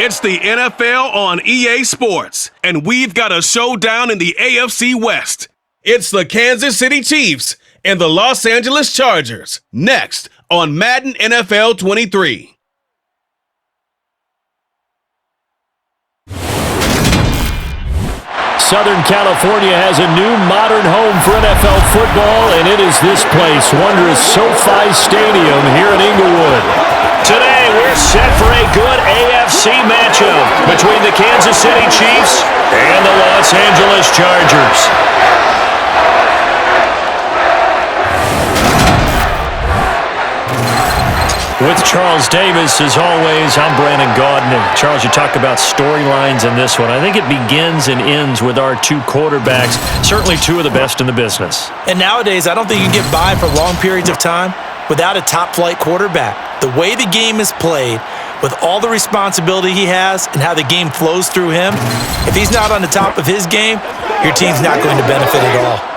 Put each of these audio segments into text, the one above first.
It's the NFL on EA Sports, and we've got a showdown in the AFC West. It's the Kansas City Chiefs and the Los Angeles Chargers, next on Madden NFL 23. Southern California has a new modern home for NFL football, and it is this place, wondrous SoFi Stadium here in Inglewood. Today, we're set for a good AFC matchup between the Kansas City Chiefs and the Los Angeles Chargers. With Charles Davis, as always, I'm Brandon Gaudin. Charles, you talk about storylines in this one. I think it begins and ends with our two quarterbacks, certainly two of the best in the business. And nowadays, I don't think you can get by for long periods of time without a top-flight quarterback. The way the game is played, with all the responsibility he has and how the game flows through him, if he's not on the top of his game, your team's not going to benefit at all.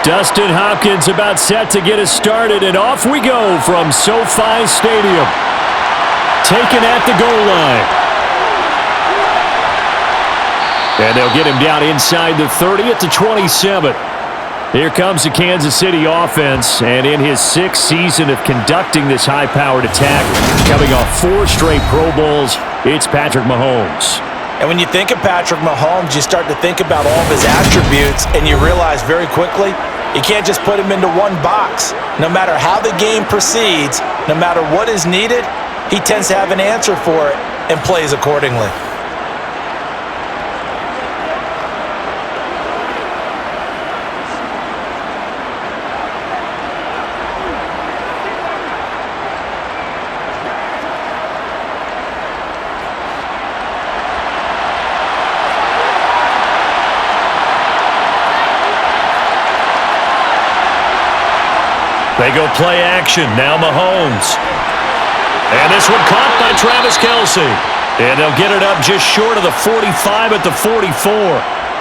Dustin Hopkins about set to get us started, and off we go from SoFi Stadium. Taken at the goal line. And they'll get him down inside the 30 at the 27. Here comes the Kansas City offense, and in his sixth season of conducting this high-powered attack, coming off 4 straight Pro Bowls, it's Patrick Mahomes. And when you think of Patrick Mahomes, you start to think about all of his attributes, and you realize very quickly, you can't just put him into one box. No matter how the game proceeds, no matter what is needed, he tends to have an answer for it and plays accordingly. They go play action. Now Mahomes. And this one caught by Travis Kelce. And they'll get it up just short of the 45 at the 44.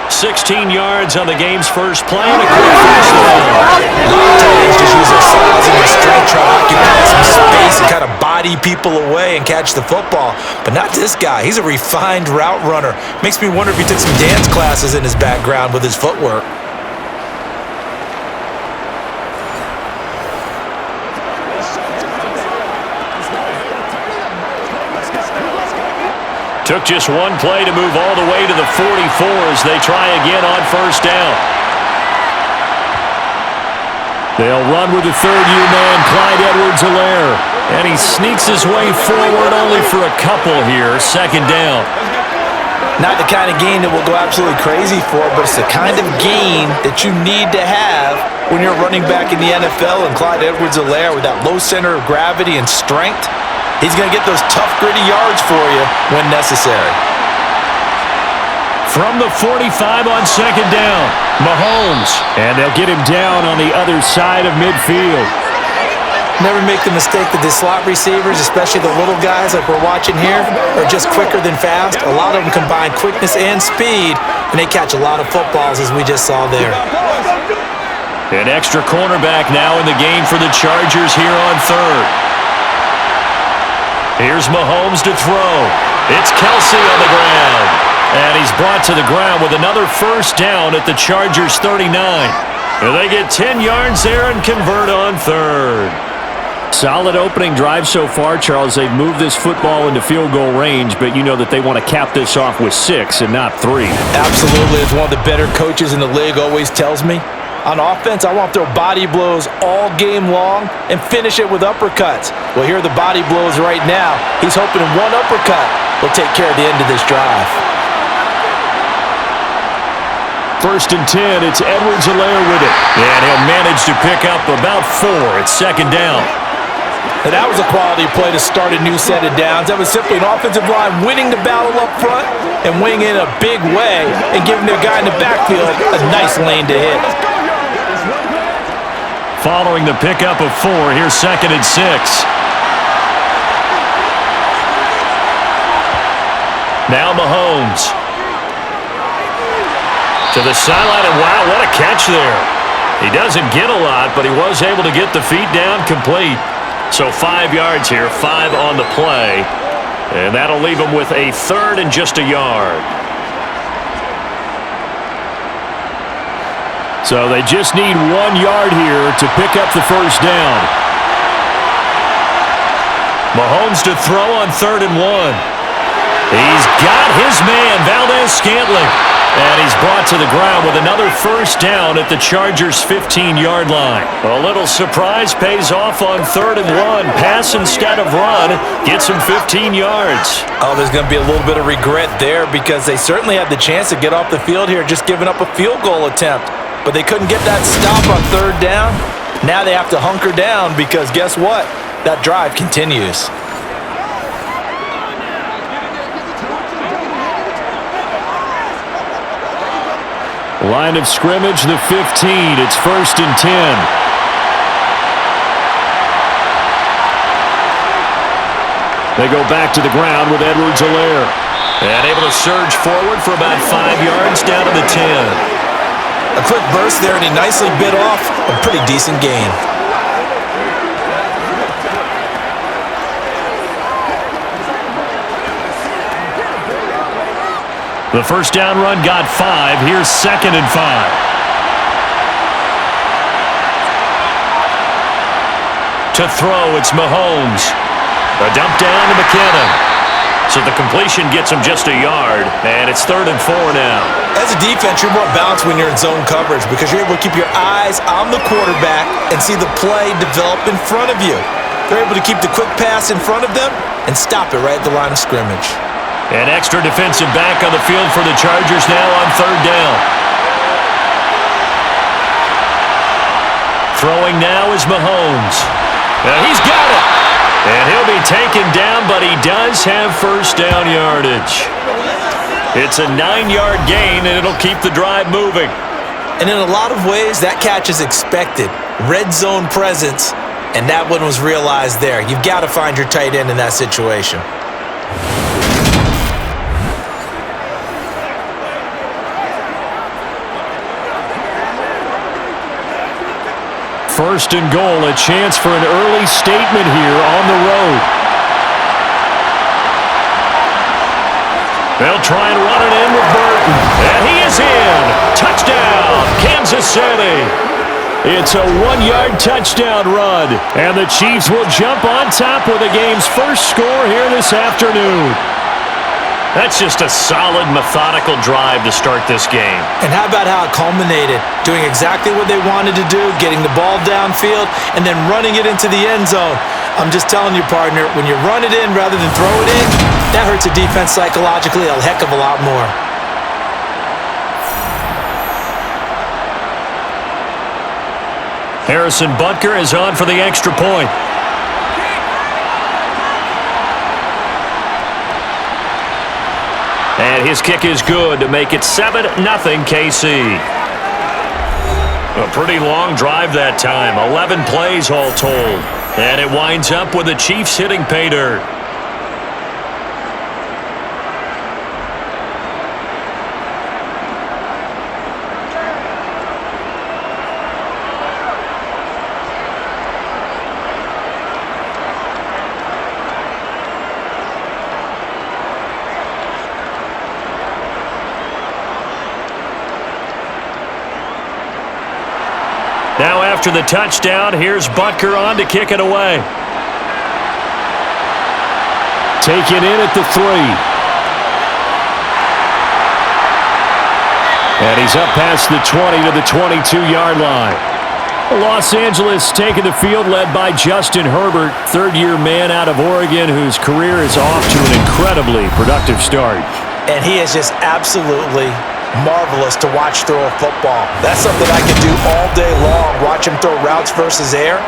16 yards on the game's first play. And a quick first down. Just use their size and their strength, try to occupy some space and kind of body people away and catch the football. But not this guy. He's a refined route runner. Makes me wonder if he took some dance classes in his background with his footwork. Took just one play to move all the way to the 44 as they try again on first down. They'll run with the third-year man, Clyde Edwards-Helaire. And he sneaks his way forward only for a couple here. Second down. Not the kind of gain that we'll go absolutely crazy for, but it's the kind of gain that you need to have when you're running back in the NFL. And Clyde Edwards-Helaire, with that low center of gravity and strength, he's going to get those tough, gritty yards for you when necessary. From the 45 on second down, Mahomes. And they'll get him down on the other side of midfield. Never make the mistake that the slot receivers, especially the little guys like we're watching here, are just quicker than fast. A lot of them combine quickness and speed, and they catch a lot of footballs, as we just saw there. An extra cornerback now in the game for the Chargers here on third. Here's Mahomes to throw. It's Kelce on the ground. And he's brought to the ground with another first down at the Chargers 39. And they get 10 yards there and convert on third. Solid opening drive so far, Charles. They've moved this football into field goal range, but you know that they want to cap this off with 6 and not 3. Absolutely. As one of the better coaches in the league always tells me, on offense, I want to throw body blows all game long and finish it with uppercuts. Well, here are the body blows right now. He's hoping one uppercut will take care of the end of this drive. 1st and 10, it's Edwards-Helaire with it. And he'll manage to pick up about 4. It's 2nd down. And that was a quality play to start a new set of downs. That was simply an offensive line winning the battle up front and winning in a big way and giving their guy in the backfield a nice lane to hit. Following the pickup of 4, here's 2nd and 6. Now Mahomes. To the sideline, and wow, what a catch there. He doesn't get a lot, but he was able to get the feet down complete. So 5 yards here, 5 on the play. And that'll leave him with a 3rd and just a yard. So they just need 1 yard here to pick up the 1st down. Mahomes to throw on 3rd and 1. He's got his man, Valdez-Scantling. And he's brought to the ground with another 1st down at the Chargers' 15-yard line. A little surprise pays off on 3rd and 1. Pass instead of run. Gets him 15 yards. Oh, there's going to be a little bit of regret there because they certainly had the chance to get off the field here, just giving up a field goal attempt. But they couldn't get that stop on 3rd down. Now they have to hunker down because guess what? That drive continues. Line of scrimmage, the 15. It's 1st and 10. They go back to the ground with Edwards-Helaire. And able to surge forward for about 5 yards down to the 10. A quick burst there, and he nicely bit off a pretty decent gain. The 1st down run got 5. Here's 2nd and 5. To throw, it's Mahomes. A dump down to McKinnon. So the completion gets him just a yard, and it's 3rd and 4 now. As a defense, you're more balanced when you're in zone coverage because you're able to keep your eyes on the quarterback and see the play develop in front of you. They're able to keep the quick pass in front of them and stop it right at the line of scrimmage. An extra defensive back on the field for the Chargers now on 3rd down. Throwing now is Mahomes. He's got it. And he'll be taken down, but he does have 1st down yardage. It's a 9-yard gain, and it'll keep the drive moving. And in a lot of ways, that catch is expected. Red zone presence, and that one was realized there. You've got to find your tight end in that situation. 1st and goal, a chance for an early statement here on the road. They'll try and run it in with Burton. And he is in. Touchdown, Kansas City. It's a 1-yard touchdown run. And the Chiefs will jump on top with the game's 1st score here this afternoon. That's just a solid, methodical drive to start this game. And how about how it culminated? Doing exactly what they wanted to do, getting the ball downfield, and then running it into the end zone. I'm just telling you, partner, when you run it in rather than throw it in, that hurts a defense psychologically a heck of a lot more. Harrison Butker is on for the extra point. And his kick is good to make it 7-0 KC. A pretty long drive that time, 11 plays all told. And it winds up with the Chiefs hitting pay dirt. Now after the touchdown, here's Butker on to kick it away. taken in at the 3. And he's up past the 20 to the 22-yard line. Los Angeles taking the field, led by Justin Herbert, third-year man out of Oregon, whose career is off to an incredibly productive start. And he is just absolutely marvelous to watch throw a football. That's something I can do all day long, watch him throw routes versus air.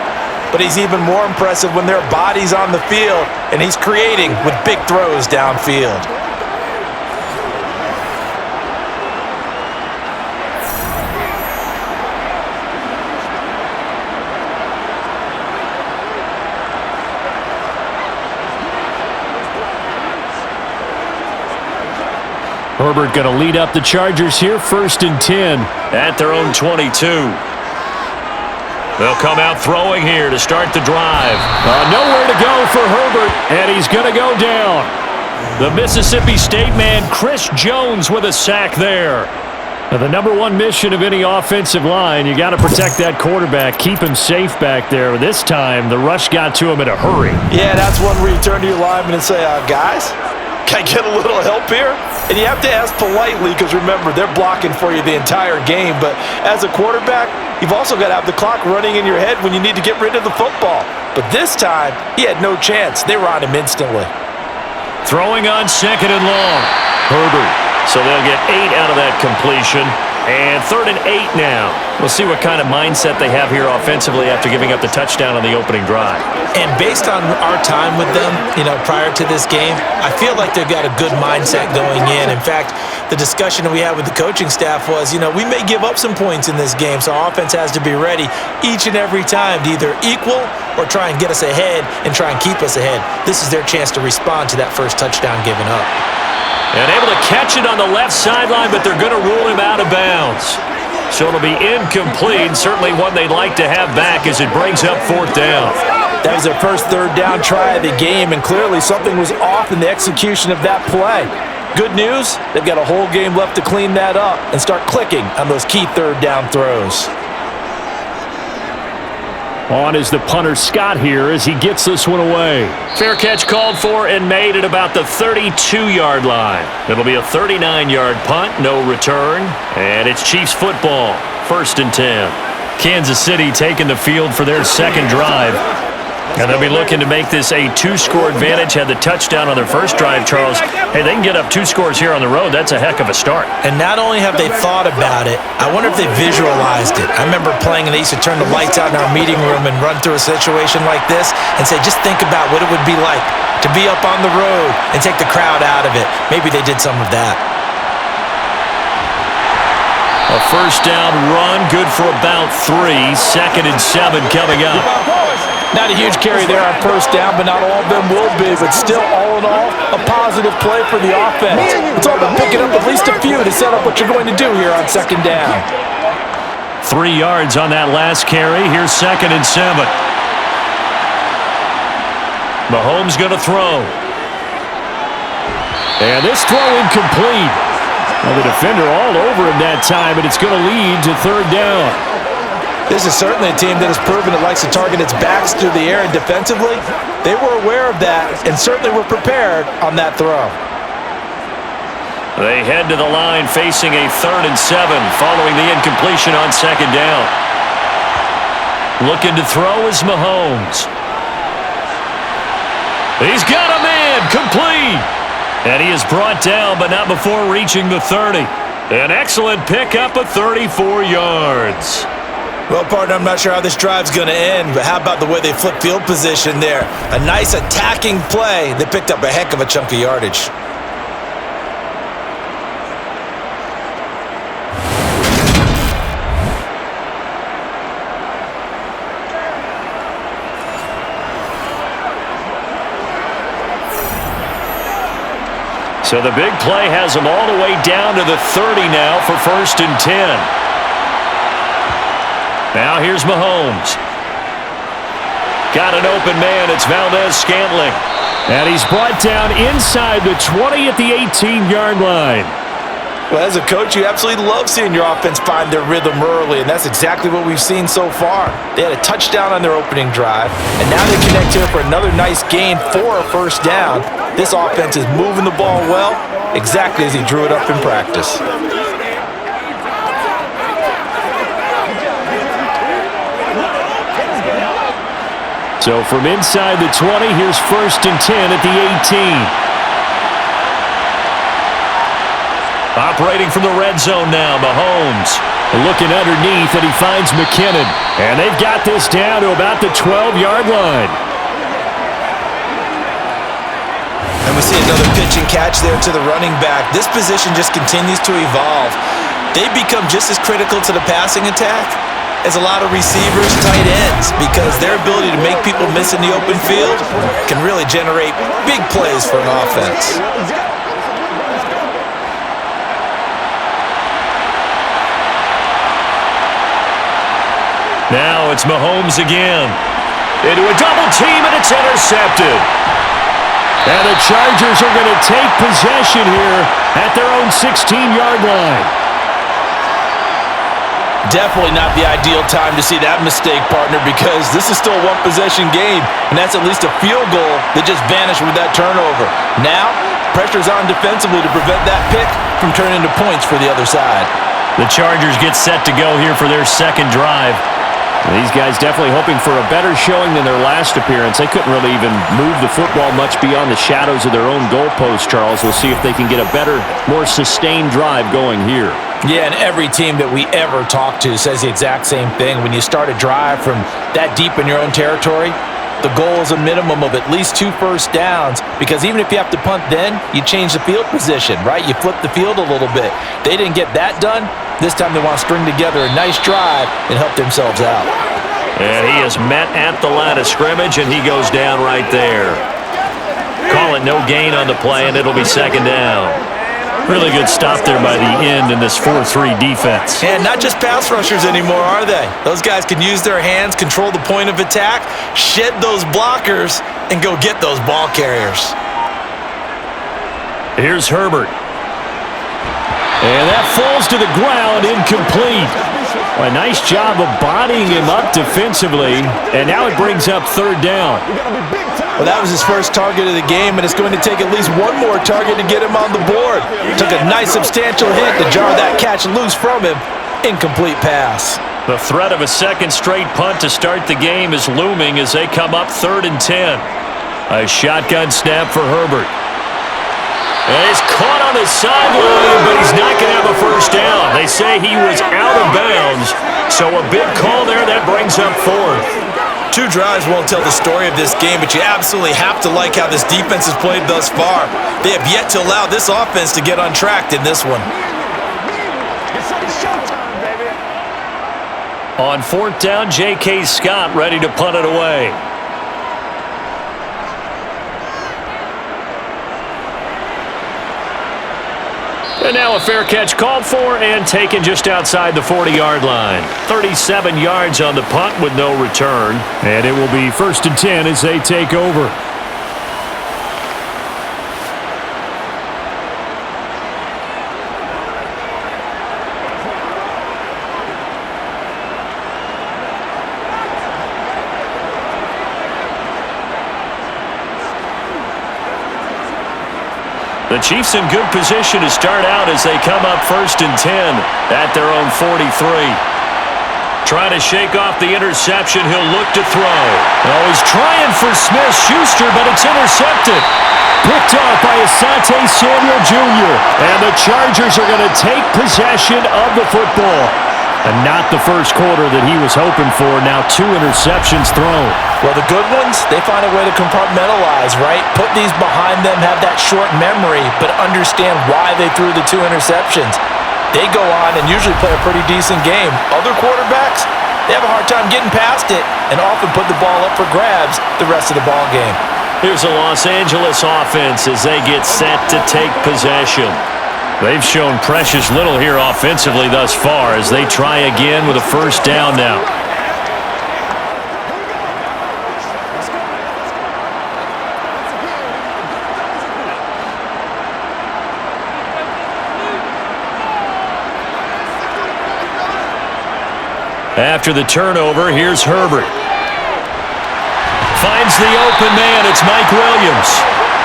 But he's even more impressive when there are bodies on the field, and he's creating with big throws downfield. Herbert going to lead up the Chargers here, 1st and 10 at their own 22. They'll come out throwing here to start the drive. Nowhere to go for Herbert, and he's going to go down. The Mississippi State man, Chris Jones, with a sack there. Now, the number one mission of any offensive line, you got to protect that quarterback, keep him safe back there. This time, the rush got to him in a hurry. Yeah, that's one where you turn to your lineman and say, guys, can I get a little help here? And you have to ask politely because, remember, they're blocking for you the entire game. But as a quarterback, you've also got to have the clock running in your head when you need to get rid of the football. But this time, he had no chance. They were on him instantly. Throwing on 2nd and long. Herbert. So they'll get 8 out of that completion. And 3rd and 8 now. We'll see what kind of mindset they have here offensively after giving up the touchdown on the opening drive. And based on our time with them, prior to this game, I feel like they've got a good mindset going in. In fact, the discussion that we had with the coaching staff was, we may give up some points in this game, so our offense has to be ready each and every time to either equal or try and get us ahead and try and keep us ahead. This is their chance to respond to that first touchdown given up. And able to catch it on the left sideline, but they're going to rule him out of bounds. So it'll be incomplete, certainly one they'd like to have back as it brings up 4th down. That was their first 3rd down try of the game, and clearly something was off in the execution of that play. Good news, they've got a whole game left to clean that up and start clicking on those key 3rd down throws. On is the punter Scott here as he gets this one away. Fair catch called for and made at about the 32-yard line. It'll be a 39-yard punt, no return, and it's Chiefs football, 1st and 10. Kansas City taking the field for their second drive. And they'll be looking to make this a 2-score advantage. Had the touchdown on their first drive, Charles. Hey, they can get up 2 scores here on the road. That's a heck of a start. And not only have they thought about it, I wonder if they visualized it. I remember playing, and they used to turn the lights out in our meeting room and run through a situation like this and say, just think about what it would be like to be up on the road and take the crowd out of it. Maybe they did some of that. A first down run, good for about 3. 2nd and 7 coming up. Not a huge carry there on first down, but not all of them will be. But still, all in all, a positive play for the offense. It's all about picking up at least a few to set up what you're going to do here on 2nd down. 3 yards on that last carry. Here's 2nd and 7. Mahomes going to throw. And this throw incomplete. Well, the defender all over him that time, and it's going to lead to 3rd down. This is certainly a team that has proven it likes to target its backs through the air, and defensively, they were aware of that and certainly were prepared on that throw. They head to the line facing a 3rd and 7 following the incompletion on 2nd down. Looking to throw is Mahomes. He's got a man, complete. And he is brought down, but not before reaching the 30. An excellent pickup of 34 yards. Well, partner, I'm not sure how this drive's going to end, but how about the way they flip field position there? A nice attacking play. They picked up a heck of a chunk of yardage. So the big play has them all the way down to the 30 now for 1st and 10. Now here's Mahomes. Got an open man. It's Valdez-Scantling. And he's brought down inside the 20 at the 18-yard line. Well, as a coach, you absolutely love seeing your offense find their rhythm early, and that's exactly what we've seen so far. They had a touchdown on their opening drive, and now they connect here for another nice gain for a first down. This offense is moving the ball well, exactly as he drew it up in practice. So from inside the 20, here's 1st and 10 at the 18. Operating from the red zone now, Mahomes. Looking underneath, and he finds McKinnon. And they've got this down to about the 12-yard line. And we see another pitch and catch there to the running back. This position just continues to evolve. They become just as critical to the passing attack as a lot of receivers, tight ends, because their ability to make people miss in the open field can really generate big plays for an offense. Now it's Mahomes again. Into a double team, and it's intercepted. And the Chargers are going to take possession here at their own 16-yard line. Definitely not the ideal time to see that mistake, partner, because this is still a one-possession game, and that's at least a field goal that just vanished with that turnover. Now, pressure's on defensively to prevent that pick from turning into points for the other side. The Chargers get set to go here for their second drive. These guys definitely hoping for a better showing than their last appearance. They couldn't really even move the football much beyond the shadows of their own goalpost, Charles. We'll see if they can get a better, more sustained drive going here. Yeah, and every team that we ever talk to says the exact same thing. When you start a drive from that deep in your own territory, the goal is a minimum of at least 2 first downs, because even if you have to punt then, you change the field position, right? You flip the field a little bit. They didn't get that done. This time they want to string together a nice drive and help themselves out. And he is met at the line of scrimmage, and he goes down right there. Call it no gain on the play, and it'll be second down. Really good stop there by the end in this 4-3 defense. And not just pass rushers anymore, are they? Those guys can use their hands, control the point of attack, shed those blockers, and go get those ball carriers. Here's Herbert. And that falls to the ground, incomplete. A nice job of bodying him up defensively, and now it brings up third down. Well, that was his first target of the game, and it's going to take at least one more target to get him on the board. Took a nice substantial hit to jar that catch loose from him. Incomplete pass. The threat of a second straight punt to start the game is looming as they come up 3rd and 10. A shotgun snap for Herbert. And he's caught on the sideline, but he's not going to have a first down. They say he was out of bounds, so a big call there. That brings up 4th. 2 drives won't tell the story of this game, but you absolutely have to like how this defense has played thus far. They have yet to allow this offense to get untracked in this one. On 4th down, J.K. Scott ready to punt it away. And now a fair catch called for and taken just outside the 40-yard line. 37 yards on the punt with no return. And it will be 1st and 10 as they take over. The Chiefs in good position to start out as they come up 1st and 10 at their own 43. Trying to shake off the interception. He'll look to throw. Oh, he's trying for Smith-Schuster, but it's intercepted. Picked off by Asante Samuel Jr. And the Chargers are going to take possession of the football. And not the first quarter that he was hoping for. Now 2 interceptions thrown. Well, the good ones, they find a way to compartmentalize, right? Put these behind them, have that short memory, but understand why they threw the 2 interceptions. They go on and usually play a pretty decent game. Other quarterbacks, they have a hard time getting past it and often put the ball up for grabs the rest of the ball game. Here's the Los Angeles offense as they get set to take possession. They've shown precious little here offensively thus far as they try again with a first down now. After the turnover, here's Herbert. Finds the open man. It's Mike Williams.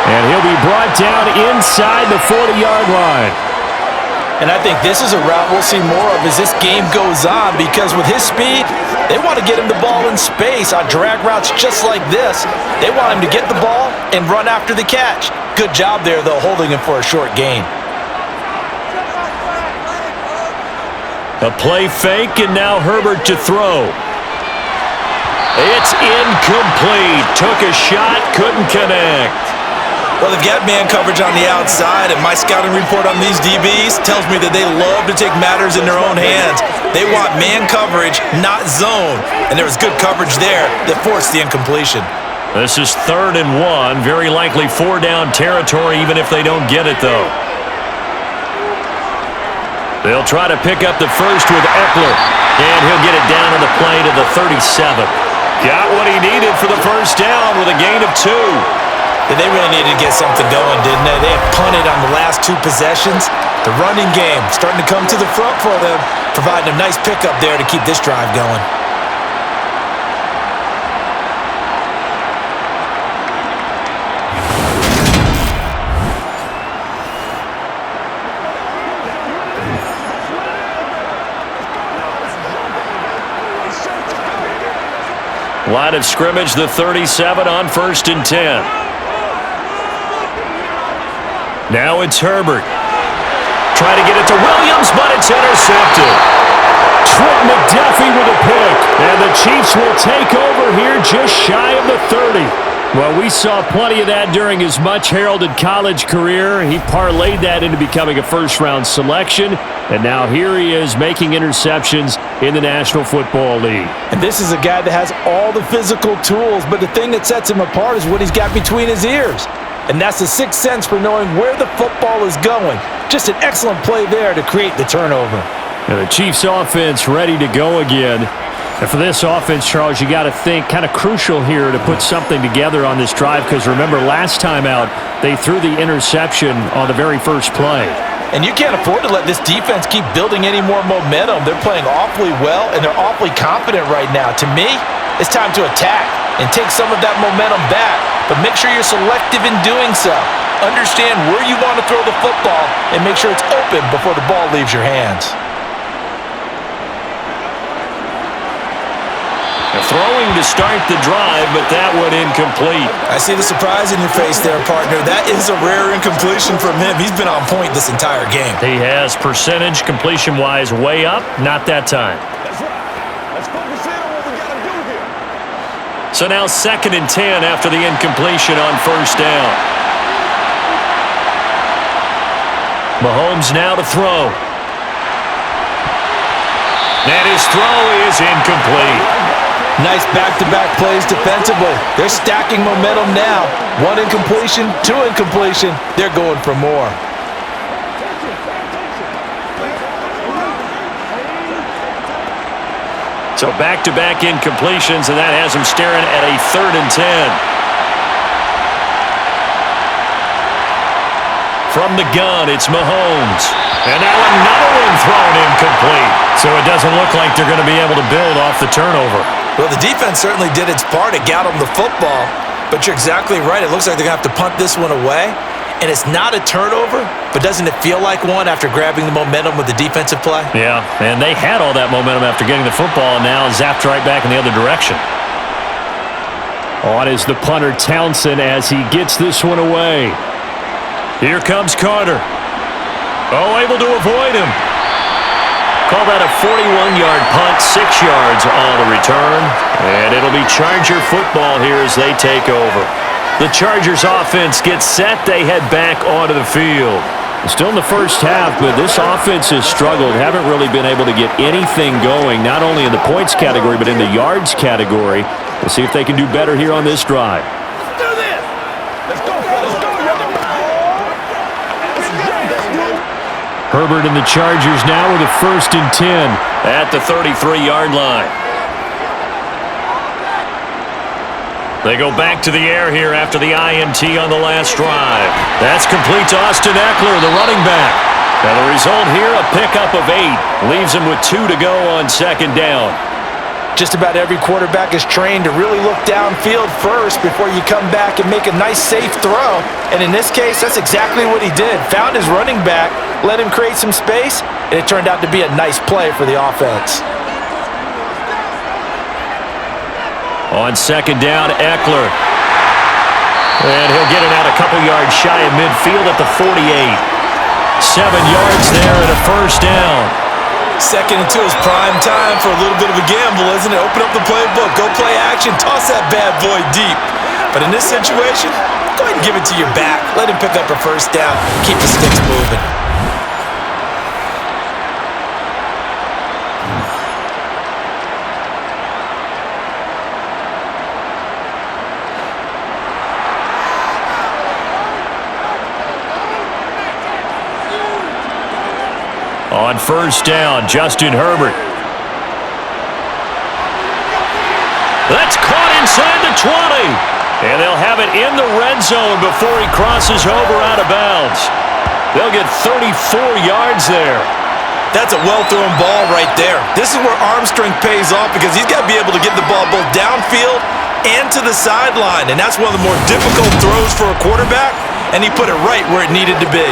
And he'll be brought down inside the 40-yard line. And I think this is a route we'll see more of as this game goes on, because with his speed, they want to get him the ball in space on drag routes just like this. They want him to get the ball and run after the catch. Good job there, though, holding him for a short gain. A play fake, and now Herbert to throw. It's incomplete. Took a shot, couldn't connect. Well, they've got man coverage on the outside, and my scouting report on these DBs tells me that they love to take matters in their own hands. They want man coverage, not zone, and there was good coverage there that forced the incompletion. This is 3rd and 1, very likely 4-down territory even if they don't get it, though. They'll try to pick up the first with Eckler, and he'll get it down on the play to the 37. Got what he needed for the first down with a gain of 2. They really needed to get something going, didn't they? They had punted on the last 2 possessions. The running game starting to come to the front for them, providing a nice pickup there to keep this drive going. Line of scrimmage, the 37 on 1st and 10. Now it's Herbert. Trying to get it to Williams, but it's intercepted. Trent McDuffie with a pick. And the Chiefs will take over here just shy of the 30. Well, we saw plenty of that during his much-heralded college career. He parlayed that into becoming a first-round selection. And now here he is making interceptions in the National Football League. And this is a guy that has all the physical tools, but the thing that sets him apart is what he's got between his ears. And that's the sixth sense for knowing where the football is going. Just an excellent play there to create the turnover. And the Chiefs offense ready to go again. And for this offense, Charles, you got to think kind of crucial here to put something together on this drive, because remember last time out they threw the interception on the very first play. And you can't afford to let this defense keep building any more momentum. They're playing awfully well, and they're awfully confident right now. To me, it's time to attack and take some of that momentum back, but make sure you're selective in doing so. Understand where you want to throw the football and make sure it's open before the ball leaves your hands. Throwing to start the drive, but that went incomplete. I see the surprise in your face there, partner. That is a rare incompletion from him. He's been on point this entire game. He has percentage completion-wise way up, not that time. That's right. Let's focus in on what we got to do here. So now 2nd and 10 after the incompletion on 1st down. Mahomes now to throw. And his throw is incomplete. Nice back-to-back plays defensively. They're stacking momentum now. 1 incompletion, 2 incompletion. They're going for more. So back-to-back incompletions, and that has them staring at a 3rd and 10. From the gun, it's Mahomes. And now another one thrown incomplete. So it doesn't look like they're going to be able to build off the turnover. Well, the defense certainly did its part. It got them the football. But you're exactly right. It looks like they're going to have to punt this one away. And it's not a turnover, but doesn't it feel like one after grabbing the momentum with the defensive play? Yeah, and they had all that momentum after getting the football, and now zapped right back in the other direction. On is the punter Townsend as he gets this one away. Here comes Carter. Oh, able to avoid him. Call that a 41-yard punt, 6 yards on the return. And it'll be Charger football here as they take over. The Chargers offense gets set. They head back onto the field. Still in the first half, but this offense has struggled. Haven't really been able to get anything going, not only in the points category, but in the yards category. We'll see if they can do better here on this drive. Herbert and the Chargers now with a 1st and 10 at the 33-yard line. They go back to the air here after the INT on the last drive. That's complete to Austin Eckler, the running back. Now the result here, a pickup of 8. Leaves him with 2 to go on 2nd down. Just about every quarterback is trained to really look downfield first before you come back and make a nice, safe throw. And in this case, that's exactly what he did. Found his running back, let him create some space, and it turned out to be a nice play for the offense. On second down, Eckler. And he'll get it out a couple yards shy of midfield at the 48. 7 yards there and a first down. Second and 2 is prime time for a little bit of a gamble, isn't it? Open up the playbook, go play action, toss that bad boy deep. But in this situation, go ahead and give it to your back. Let him pick up a first down. Keep the sticks moving. On first down, Justin Herbert. That's caught inside the 20. And they'll have it in the red zone before he crosses over out of bounds. They'll get 34 yards there. That's a well-thrown ball right there. This is where arm strength pays off because he's got to be able to get the ball both downfield and to the sideline. And that's one of the more difficult throws for a quarterback, and he put it right where it needed to be.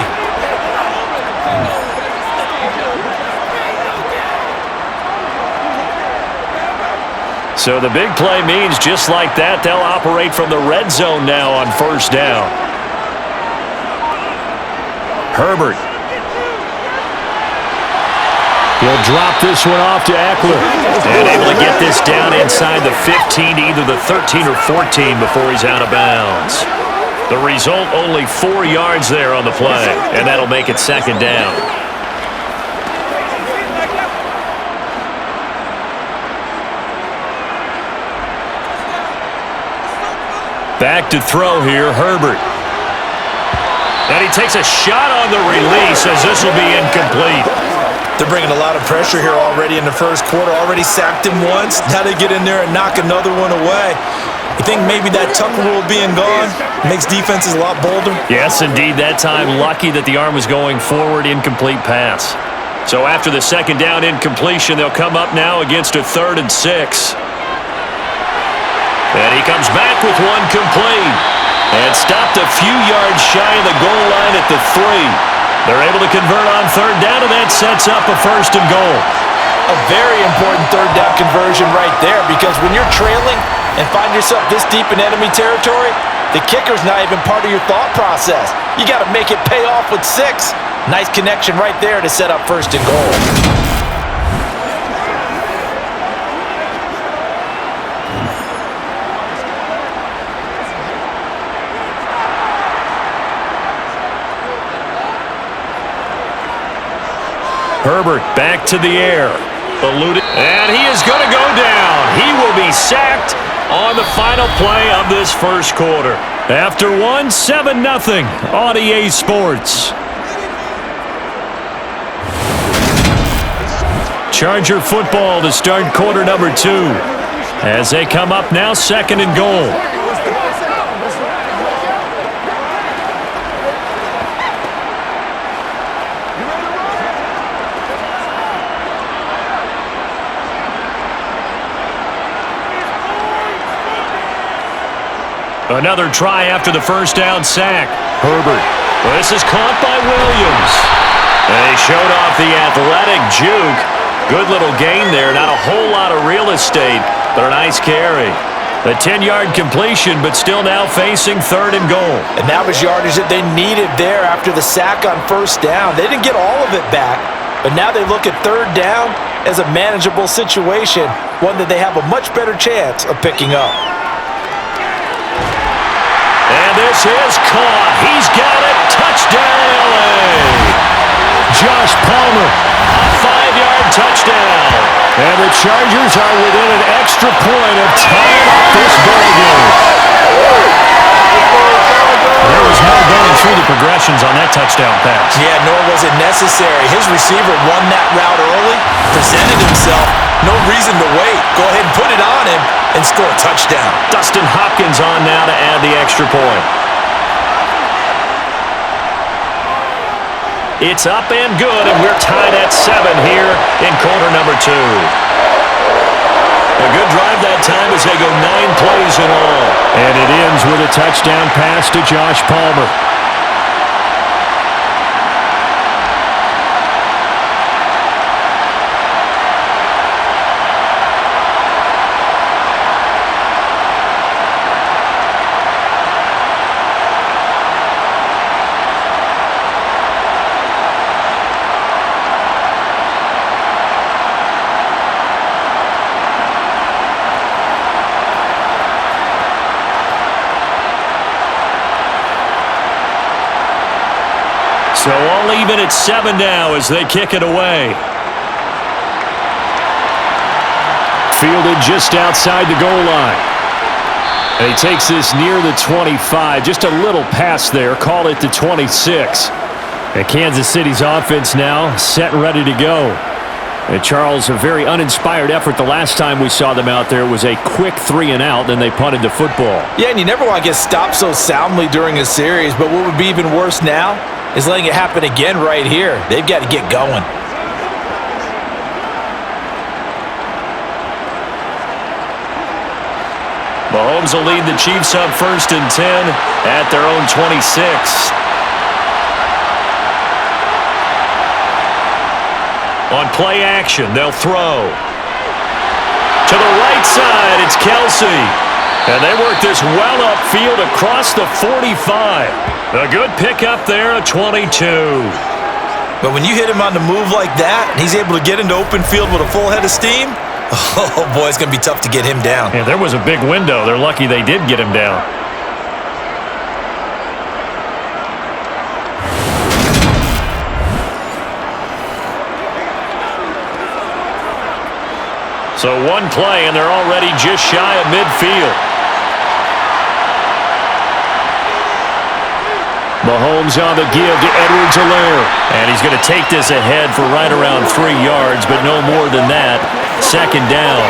So the big play means just like that, they'll operate from the red zone now on first down. Herbert. He'll drop this one off to Eckler. And able to get this down inside the 15 to either the 13 or 14 before he's out of bounds. The result, only 4 yards there on the play, and that'll make it second down. Back to throw here, Herbert. And he takes a shot on the release as this will be incomplete. They're bringing a lot of pressure here already in the first quarter. Already sacked him once. Now they get in there and knock another one away. You think maybe that tuck rule being gone makes defenses a lot bolder? Yes, indeed. That time, lucky that the arm was going forward, incomplete pass. So after the second down incompletion, they'll come up now against a 3rd and 6. And he comes back with one complete. And stopped a few yards shy of the goal line at the 3. They're able to convert on third down, and that sets up a 1st and goal. A very important third down conversion right there, because when you're trailing and find yourself this deep in enemy territory, the kicker's not even part of your thought process. You got to make it pay off with 6. Nice connection right there to set up 1st and goal. Herbert back to the air. Eluded. And he is going to go down. He will be sacked on the final play of this first quarter. After 7-0 on EA Sports. Charger football to start quarter number 2. As they come up now, 2nd and goal. Another try after the first down sack. Herbert. Well, this is caught by Williams. And he showed off the athletic juke. Good little gain there. Not a whole lot of real estate, but a nice carry. A 10-yard completion, but still now facing 3rd and goal. And that was yardage that they needed there after the sack on first down. They didn't get all of it back, but now they look at 3rd down as a manageable situation, one that they have a much better chance of picking up. And this is caught. He's got it. Touchdown, L.A. Josh Palmer, a 5-yard touchdown. And the Chargers are within an extra point of tying up this ball game. There was no going through the progressions on that touchdown pass. Yeah, nor was it necessary. His receiver won that route early, presented himself. No reason to wait. Go ahead and put it on him and score a touchdown. Dustin Hopkins on now to add the extra point. It's up and good, and we're tied at 7 here in quarter number 2. A good drive that time as they go 9 plays in all. And it ends with a touchdown pass to Josh Palmer. So all even at 7 now as they kick it away. Fielded just outside the goal line. And he takes this near the 25. Just a little pass there. Call it the 26. And Kansas City's offense now set and ready to go. And Charles, a very uninspired effort the last time we saw them out there. It was a quick 3-and-out, then they punted the football. Yeah, and you never want to get stopped so soundly during a series, but what would be even worse now is letting it happen again right here. They've got to get going. Mahomes will lead the Chiefs up 1st and 10 at their own 26. On play action, they'll throw. To the right side, it's Kelsey. And they work this well upfield across the 45. A good pickup there, a 22. But when you hit him on the move like that, and he's able to get into open field with a full head of steam, oh boy, it's going to be tough to get him down. Yeah, there was a big window. They're lucky they did get him down. So one play, and they're already just shy of midfield. Mahomes on the give to Edwards-Helaire. And he's going to take this ahead for right around 3 yards, but no more than that. 2nd down.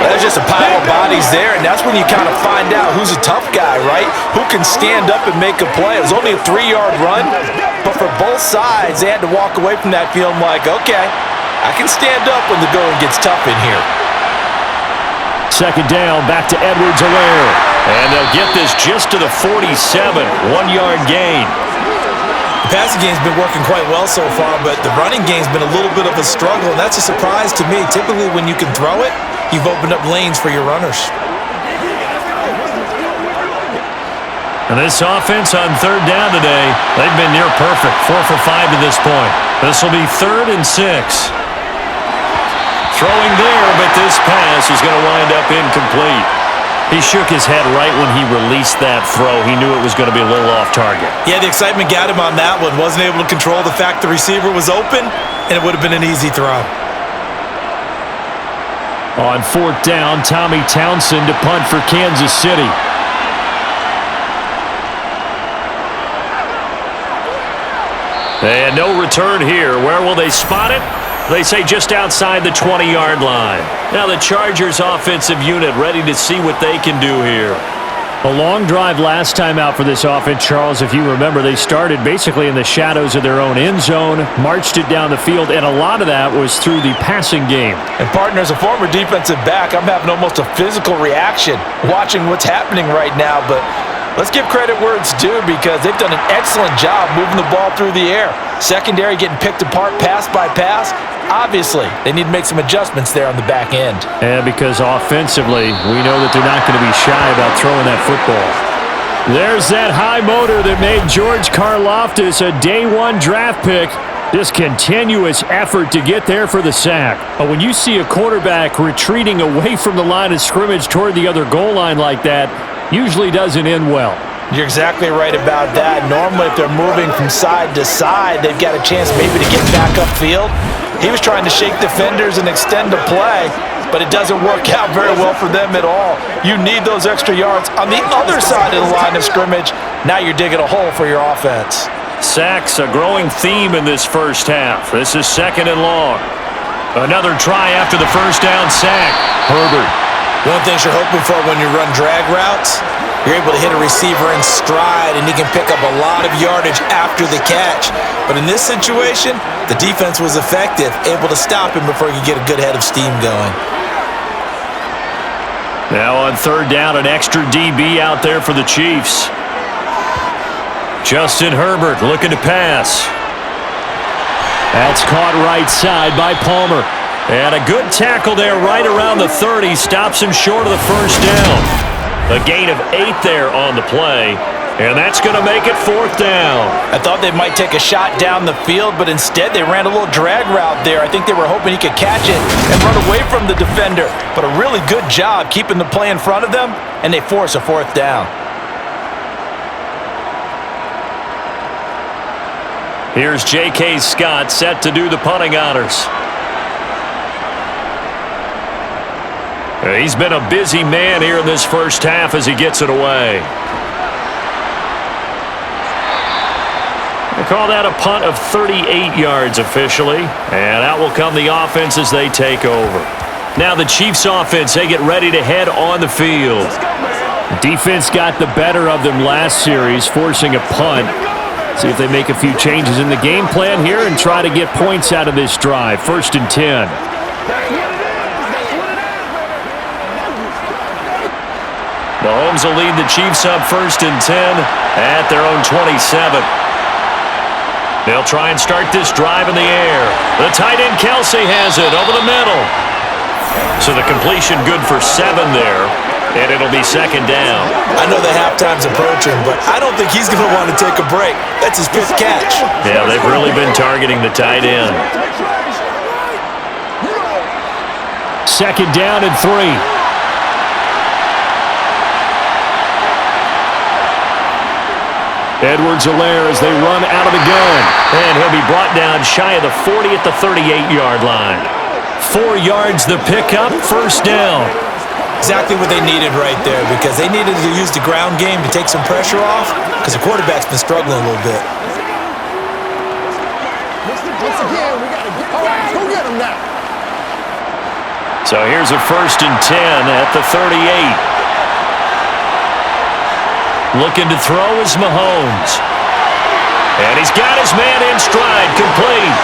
There's just a pile of bodies there, and that's when you kind of find out who's a tough guy, right? Who can stand up and make a play. It was only a 3-yard run, but for both sides, they had to walk away from that feeling like, okay, I can stand up when the going gets tough in here. 2nd down, back to Edwards-Helaire. And they'll get this just to the 47, 1-yard gain. The passing game's been working quite well so far, but the running game's been a little bit of a struggle, and that's a surprise to me. Typically, when you can throw it, you've opened up lanes for your runners. And this offense on 3rd down today, they've been near perfect, 4 for 5 to this point. This will be 3rd and 6. Throwing there, but this pass is going to wind up incomplete. He shook his head right when he released that throw. He knew it was going to be a little off target. Yeah, the excitement got him on that one. Wasn't able to control the fact the receiver was open, and it would have been an easy throw. On 4th down, Tommy Townsend to punt for Kansas City. And no return here. Where will they spot it? They say just outside the 20-yard line. Now the Chargers offensive unit ready to see what they can do here. A long drive last time out for this offense, Charles. If you remember, they started basically in the shadows of their own end zone, marched it down the field, and a lot of that was through the passing game. And partner, as a former defensive back, I'm having almost a physical reaction watching what's happening right now, but let's give credit where it's due because they've done an excellent job moving the ball through the air. Secondary getting picked apart pass by pass. Obviously, they need to make some adjustments there on the back end. And because offensively, we know that they're not going to be shy about throwing that football. There's that high motor that made George Karlaftis a day-1 draft pick. Just continuous effort to get there for the sack. But when you see a quarterback retreating away from the line of scrimmage toward the other goal line like that, usually doesn't end well. You're exactly right about that. Normally, if they're moving from side to side, they've got a chance maybe to get back upfield. He was trying to shake defenders and extend the play, but it doesn't work out very well for them at all. You need those extra yards on the other side of the line of scrimmage. Now you're digging a hole for your offense. Sacks, a growing theme in this first half. This is 2nd and long. Another try after the first down sack. Herbert. One of the things you're hoping for when you run drag routes, you're able to hit a receiver in stride, and he can pick up a lot of yardage after the catch. But in this situation, the defense was effective, able to stop him before he could get a good head of steam going. Now on third down, an extra DB out there for the Chiefs. Justin Herbert looking to pass. That's caught right side by Palmer. And a good tackle there right around the 30. Stops him short of the first down. A gain of 8 there on the play. And that's going to make it fourth down. I thought they might take a shot down the field, but instead they ran a little drag route there. I think they were hoping he could catch it and run away from the defender. But a really good job keeping the play in front of them, and they force a fourth down. Here's J.K. Scott set to do the punting honors. He's been a busy man here in this first half as he gets it away. They call that a punt of 38 yards officially, and out will come the offense as they take over. Now the Chiefs offense, they get ready to head on the field. Defense got the better of them last series, forcing a punt. See if they make a few changes in the game plan here and try to get points out of this drive. 1st and 10. Mahomes will lead the Chiefs up 1st and 10 at their own 27. They'll try and start this drive in the air. The tight end Kelsey has it over the middle. So the completion good for 7 there, and it'll be 2nd down. I know the halftime's approaching, but I don't think he's going to want to take a break. That's his 5th catch. Yeah, they've really been targeting the tight end. 2nd down and 3. Edwards-Helaire as they run out of the gun. And he'll be brought down shy of the 40 at the 38-yard line. 4 yards the pickup, 1st down. Exactly what they needed right there, because they needed to use the ground game to take some pressure off, because the quarterback's been struggling a little bit. Once again, we got to go get him now. So here's a 1st and 10 at the 38. Looking to throw is Mahomes. And he's got his man in stride, complete.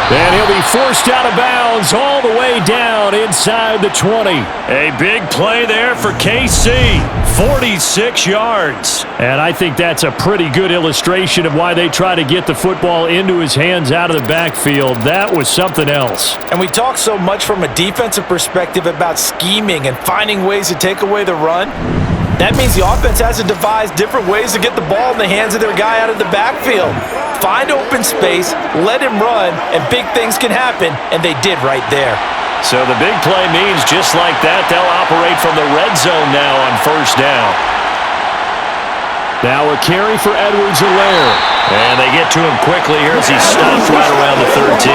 And he'll be forced out of bounds all the way down inside the 20. A big play there for KC. 46 yards. And I think that's a pretty good illustration of why they try to get the football into his hands out of the backfield. That was something else. And we talk so much from a defensive perspective about scheming and finding ways to take away the run. That means the offense has to devise different ways to get the ball in the hands of their guy out of the backfield. Find open space, let him run, and big things can happen, and they did right there. So the big play means just like that, they'll operate from the red zone now on 1st down. Now a carry for Edwards-Helaire. And they get to him quickly here as he stops right around the 13.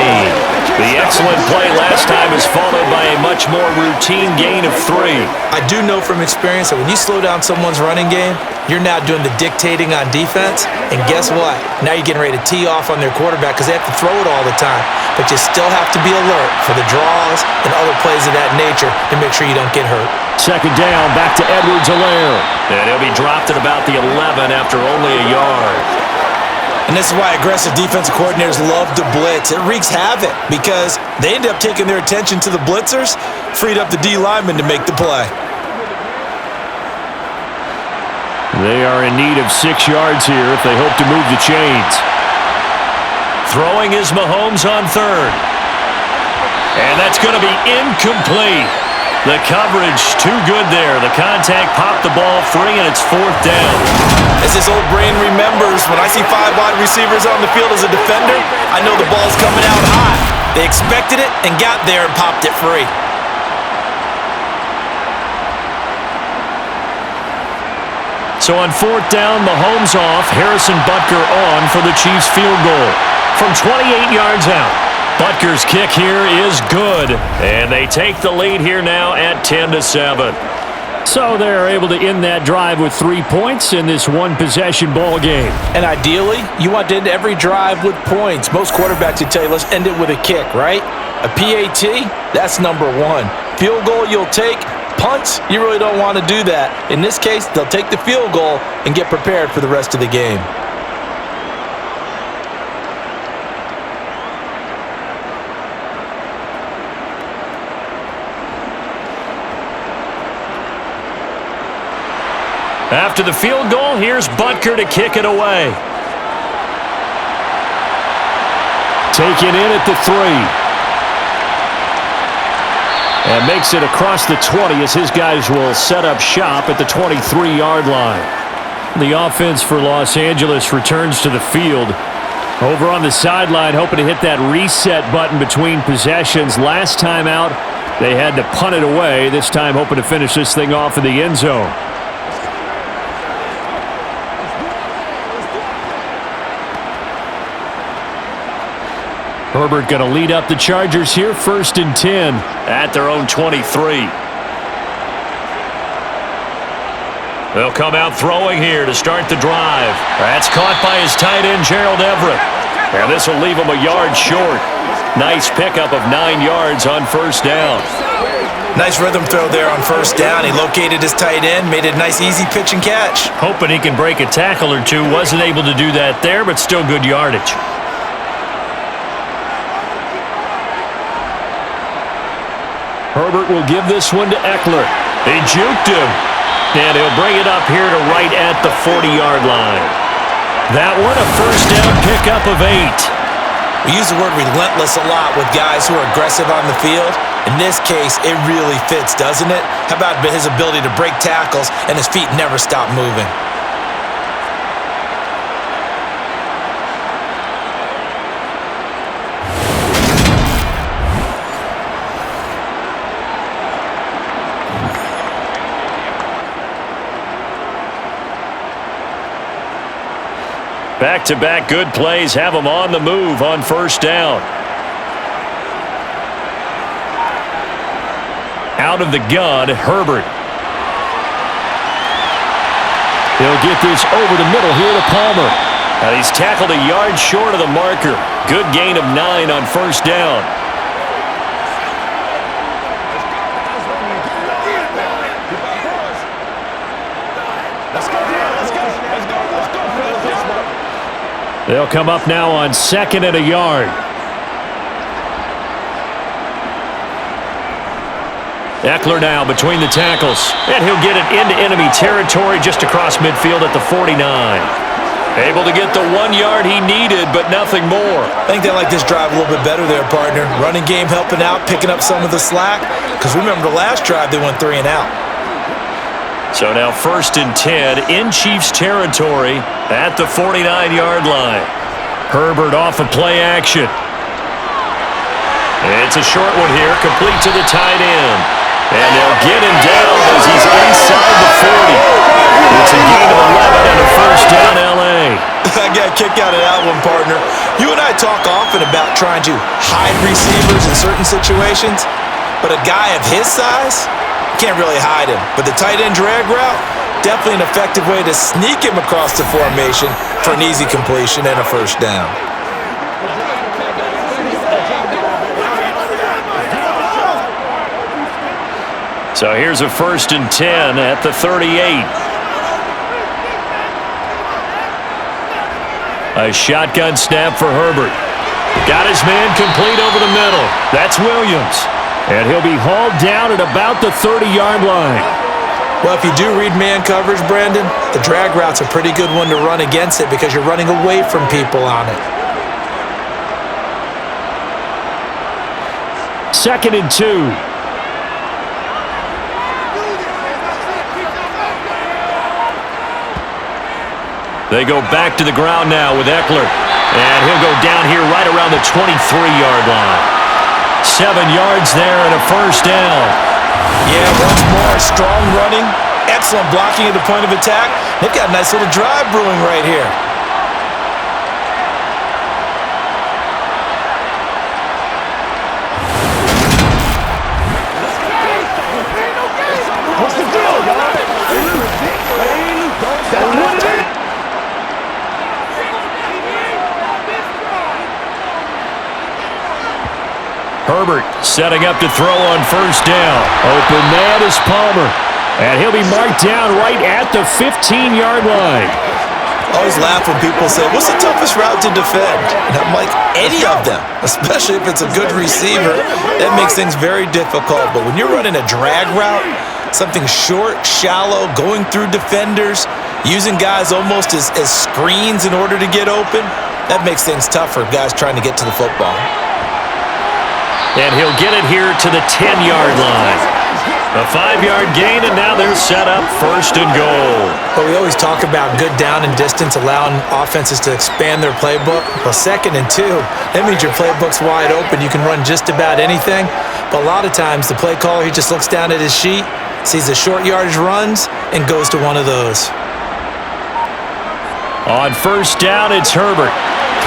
The excellent play last time is followed by a much more routine gain of 3. I do know from experience that when you slow down someone's running game, you're now doing the dictating on defense. And guess what? Now you're getting ready to tee off on their quarterback because they have to throw it all the time. But you still have to be alert for the draws and other plays of that nature to make sure you don't get hurt. 2nd down, back to Edwards-Helaire. And he'll be dropped at about the 11 after only a yard. And this is why aggressive defensive coordinators love to blitz. It wreaks havoc because they end up taking their attention to the blitzers, freed up the D lineman to make the play. They are in need of 6 yards here if they hope to move the chains. Throwing is Mahomes on 3rd. And that's going to be incomplete. The coverage too good there. The contact popped the ball free, and it's 4th down. As his old brain remembers, when I see 5 wide receivers on the field as a defender, I know the ball's coming out high. They expected it and got there and popped it free. So on 4th down, Mahomes off, Harrison Butker on for the Chiefs field goal. From 28 yards out. Butker's kick here is good, and they take the lead here now at 10-7. So they're able to end that drive with 3 points in this one-possession ball game. And ideally, you want to end every drive with points. Most quarterbacks would tell you, let's end it with a kick, right? A PAT, that's number 1. Field goal you'll take. Punts, you really don't want to do that. In this case, they'll take the field goal and get prepared for the rest of the game. After the field goal, here's Butker to kick it away. Taken in at the 3. And makes it across the 20 as his guys will set up shop at the 23-yard line. The offense for Los Angeles returns to the field. Over on the sideline, hoping to hit that reset button between possessions. Last time out, they had to punt it away. This time, hoping to finish this thing off in the end zone. Herbert going to lead up the Chargers here, 1st and 10 at their own 23. They'll come out throwing here to start the drive. That's caught by his tight end, Gerald Everett. And this will leave him a yard short. Nice pickup of 9 yards on 1st down. Nice rhythm throw there on 1st down. He located his tight end, made it a nice easy pitch and catch. Hoping he can break a tackle or two. Wasn't able to do that there, but still good yardage. Herbert will give this one to Eckler. He juked him. And he'll bring it up here to right at the 40-yard line. That one a 1st down pickup of 8. We use the word relentless a lot with guys who are aggressive on the field. In this case, it really fits, doesn't it? How about his ability to break tackles and his feet never stop moving? Back-to-back good plays have him on the move on 1st down. Out of the gun, Herbert. He'll get this over the middle here to Palmer. And he's tackled a yard short of the marker. Good gain of 9 on 1st down. They'll come up now on 2nd and a yard. Eckler now between the tackles. And he'll get it into enemy territory just across midfield at the 49. Able to get the 1 yard he needed, but nothing more. I think they like this drive a little bit better there, partner. Running game helping out, picking up some of the slack. Because remember the last drive, they went 3 and out. So now 1st and 10 in Chiefs territory at the 49-yard line. Herbert off of play action. It's a short one here, complete to the tight end. And they'll get him down as he's inside the 40. It's a gain of 11 and a 1st down LA. I got a kick out of that one, partner. You and I talk often about trying to hide receivers in certain situations, but a guy of his size can't really hide him. But the tight end drag route, definitely an effective way to sneak him across the formation for an easy completion and a 1st down. So here's a 1st and 10 at the 38. A shotgun snap for Herbert. Got his man complete over the middle. That's Williams. And he'll be hauled down at about the 30-yard line. Well, if you do read man coverage, Brandon, the drag route's a pretty good one to run against it because you're running away from people on it. 2nd and 2. They go back to the ground now with Eckler. And he'll go down here right around the 23-yard line. 7 yards there and a 1st down. Yeah, once more, strong running, excellent blocking at the point of attack. They've got a nice little drive brewing right here. What's the deal, guys? Herbert setting up to throw on 1st down. Open man is Palmer. And he'll be marked down right at the 15-yard line. I always laugh when people say, what's the toughest route to defend? And I'm like, any of them, especially if it's a good receiver. That makes things very difficult. But when you're running a drag route, Something short, shallow, going through defenders, using guys almost as screens in order to get open. That makes things tough for guys trying to get to the football. And he'll get it here to the 10-yard line. A 5-yard gain, and now they're set up 1st and goal. But we always talk about good down and distance, allowing offenses to expand their playbook. Well, 2nd and 2, that means your playbook's wide open. You can run just about anything. But a lot of times, the play caller, he just looks down at his sheet, sees the short yardage runs, and goes to one of those. On 1st down, it's Herbert.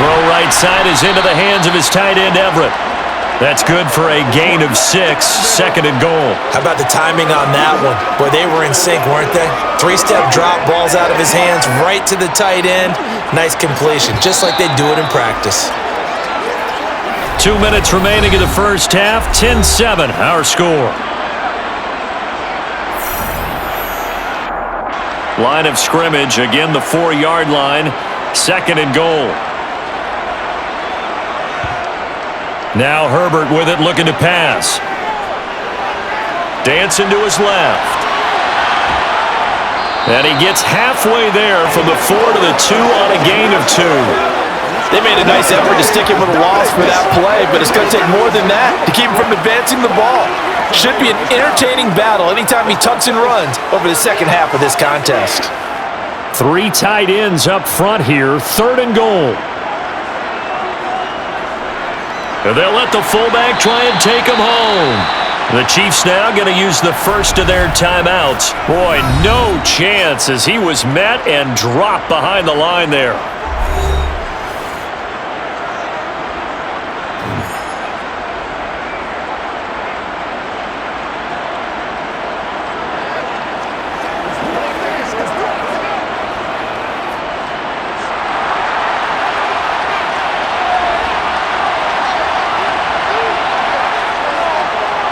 Throw right side is into the hands of his tight end, Everett. That's good for a gain of 6, 2nd and goal. How about the timing on that one? Boy, they were in sync, weren't they? 3-step drop, balls out of his hands, right to the tight end. Nice completion, just like they do it in practice. 2 minutes remaining in the first half, 10-7, our score. Line of scrimmage, again the 4-yard line, 2nd and goal. Now Herbert with it, looking to pass. Dancing to his left. And he gets halfway there from the 4 to the 2 on a gain of 2. They made a nice effort to stick him with a loss for that play, but it's going to take more than that to keep him from advancing the ball. Should be an entertaining battle anytime he tucks and runs over the second half of this contest. 3 tight ends up front here, 3rd and goal. They'll let the fullback try and take him home. The Chiefs now going to use the first of their timeouts. Boy, no chance as he was met and dropped behind the line there.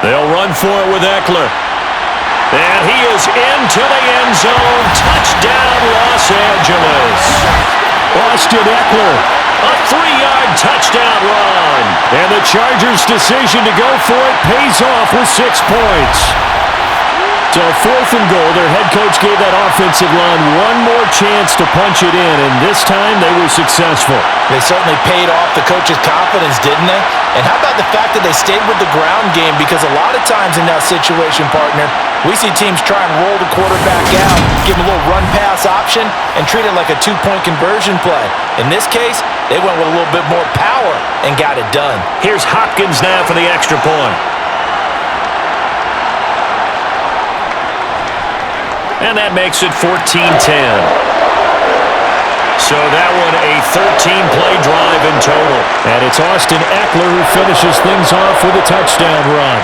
They'll run for it with Eckler. And he is into the end zone. Touchdown, Los Angeles. Austin Eckler, a 3-yard touchdown run. And the Chargers' decision to go for it pays off with 6 points. So 4th and goal, their head coach gave that offensive line one more chance to punch it in, and this time they were successful. They certainly paid off the coach's confidence, didn't they? And how about the fact that they stayed with the ground game? Because a lot of times in that situation, partner, we see teams try and roll the quarterback out, give him a little run-pass option, and treat it like a 2-point conversion play. In this case, they went with a little bit more power and got it done. Here's Hopkins now for the extra point. And that makes it 14-10. So that one a 13-play drive in total. And it's Austin Eckler who finishes things off with a touchdown run.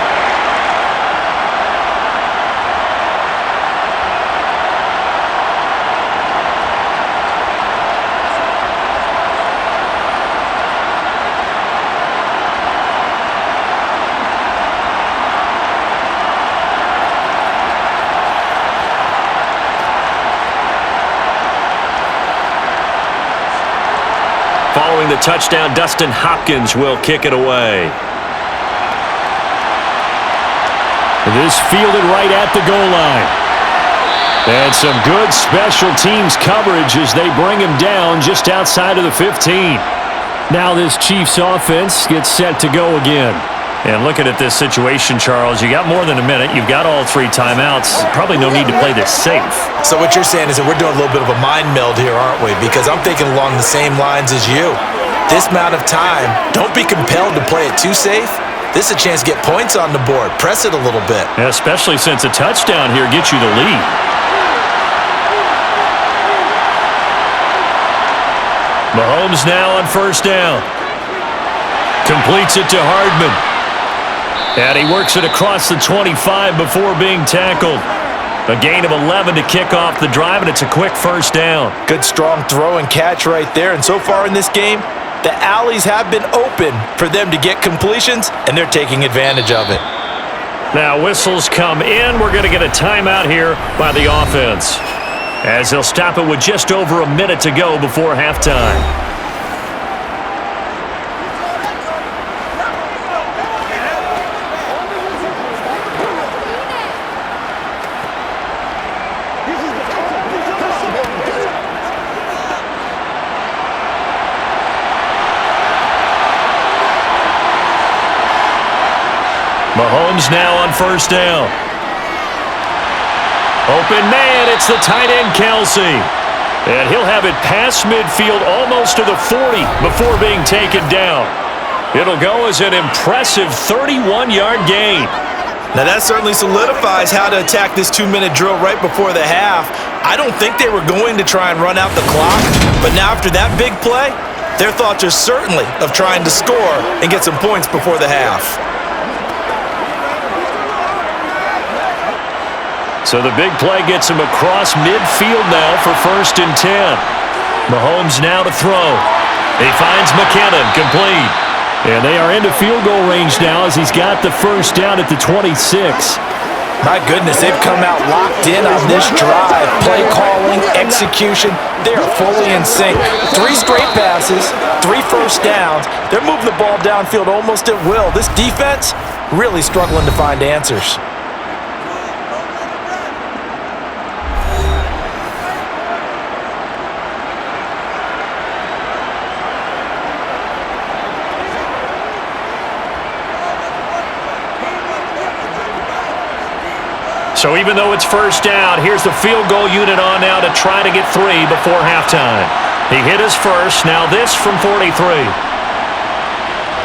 Following the touchdown, Dustin Hopkins will kick it away. This fielded right at the goal line. And some good special teams coverage as they bring him down just outside of the 15. Now this Chiefs offense gets set to go again. And looking at this situation, Charles, you got more than a minute. You've got all 3 timeouts. Probably no need to play this safe. So what you're saying is that we're doing a little bit of a mind meld here, aren't we? Because I'm thinking along the same lines as you. This amount of time, don't be compelled to play it too safe. This is a chance to get points on the board. Press it a little bit. Yeah, especially since a touchdown here gets you the lead. Mahomes now on 1st down. Completes it to Hardman. And he works it across the 25 before being tackled. A gain of 11 to kick off the drive, and it's a quick 1st down. Good, strong throw and catch right there. And so far in this game, the alleys have been open for them to get completions, and they're taking advantage of it. Now whistles come in. We're going to get a timeout here by the offense, as they'll stop it with just over a minute to go before halftime. Mahomes now on first down. Open man, it's the tight end Kelsey. And he'll have it past midfield almost to the 40 before being taken down. It'll go as an impressive 31-yard gain. Now that certainly solidifies how to attack this 2-minute drill right before the half. I don't think they were going to try and run out the clock, but now after that big play, their thoughts are certainly of trying to score and get some points before the half. So the big play gets him across midfield now for 1st and 10. Mahomes now to throw. He finds McKinnon, complete. And they are into field goal range now as he's got the first down at the 26. My goodness, they've come out locked in on this drive. Play calling, execution, they are fully in sync. 3 straight passes, 3 first downs. They're moving the ball downfield almost at will. This defense really struggling to find answers. So even though it's first down, here's the field goal unit on now to try to get 3 before halftime. He hit his first, now this from 43.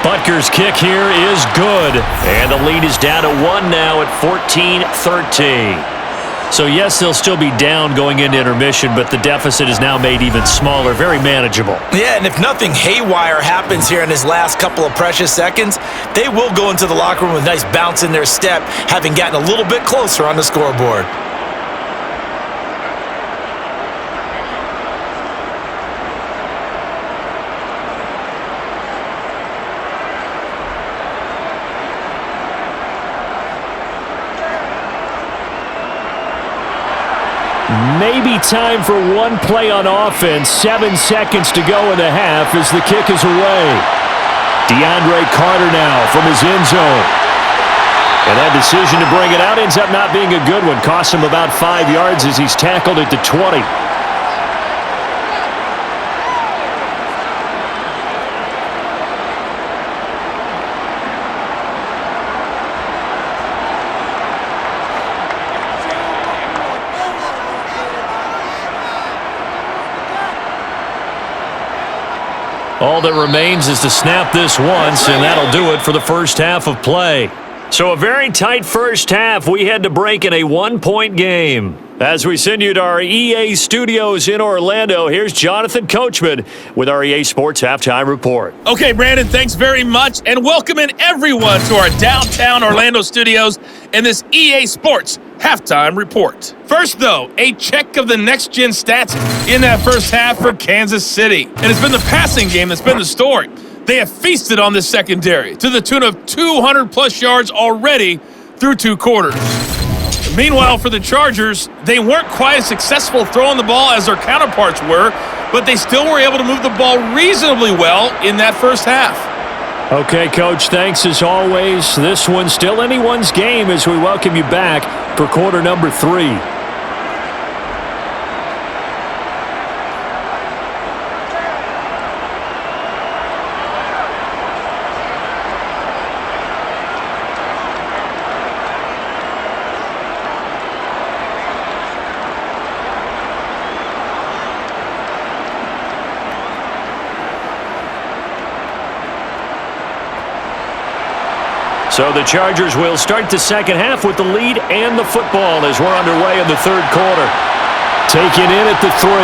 Butker's kick here is good. And the lead is down to 1 now at 14-13. So yes, they'll still be down going into intermission, but the deficit is now made even smaller, very manageable. Yeah, and if nothing haywire happens here in his last couple of precious seconds, they will go into the locker room with a nice bounce in their step, having gotten a little bit closer on the scoreboard. Maybe time for one play on offense. 7 seconds to go in the half as the kick is away. DeAndre Carter now from his end zone. And that decision to bring it out ends up not being a good one. Costs him about 5 yards as he's tackled at the 20. All that remains is to snap this once, and that'll do it for the first half of play. So a very tight first half. We had to break in a 1-point game. As we send you to our EA studios in Orlando, here's Jonathan Coachman with our EA Sports Halftime Report. Okay, Brandon, thanks very much, and welcoming everyone to our downtown Orlando studios and this EA Sports Halftime Report. First, though, a check of the next-gen stats in that first half for Kansas City. And it's been the passing game that's been the story. They have feasted on this secondary to the tune of 200-plus yards already through 2 quarters. Meanwhile, for the Chargers, they weren't quite as successful throwing the ball as their counterparts were, but they still were able to move the ball reasonably well in that first half. Okay, Coach, thanks as always. This one's still anyone's game as we welcome you back for quarter number 3. So the Chargers will start the second half with the lead and the football as we're underway in the third quarter. Taken in at the 3.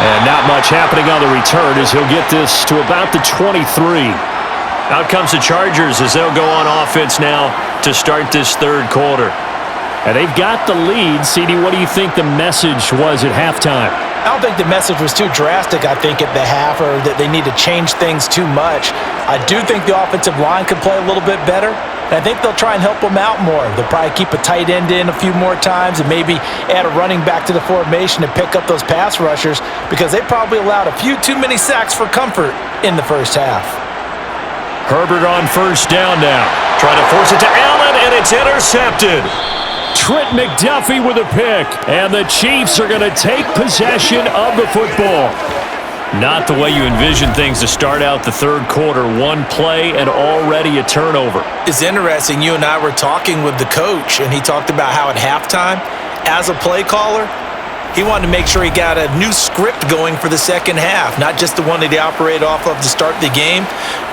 And not much happening on the return as he'll get this to about the 23. Out comes the Chargers as they'll go on offense now to start this third quarter. And they've got the lead. CD, what do you think the message was at halftime? I don't think the message was too drastic, I think, at the half, or that they need to change things too much. I do think the offensive line could play a little bit better, and I think they'll try and help them out more. They'll probably keep a tight end in a few more times and maybe add a running back to the formation to pick up those pass rushers because they probably allowed a few too many sacks for comfort in the first half. Herbert on first down now. Trying to force it to Allen, and it's intercepted. Trent McDuffie with a pick, and the Chiefs are going to take possession of the football. Not the way you envision things to start out the third quarter. One play and already a turnover. It's interesting. You and I were talking with the coach, and he talked about how at halftime, as a play caller, he wanted to make sure he got a new script going for the second half, not just the one that he operated off of to start the game.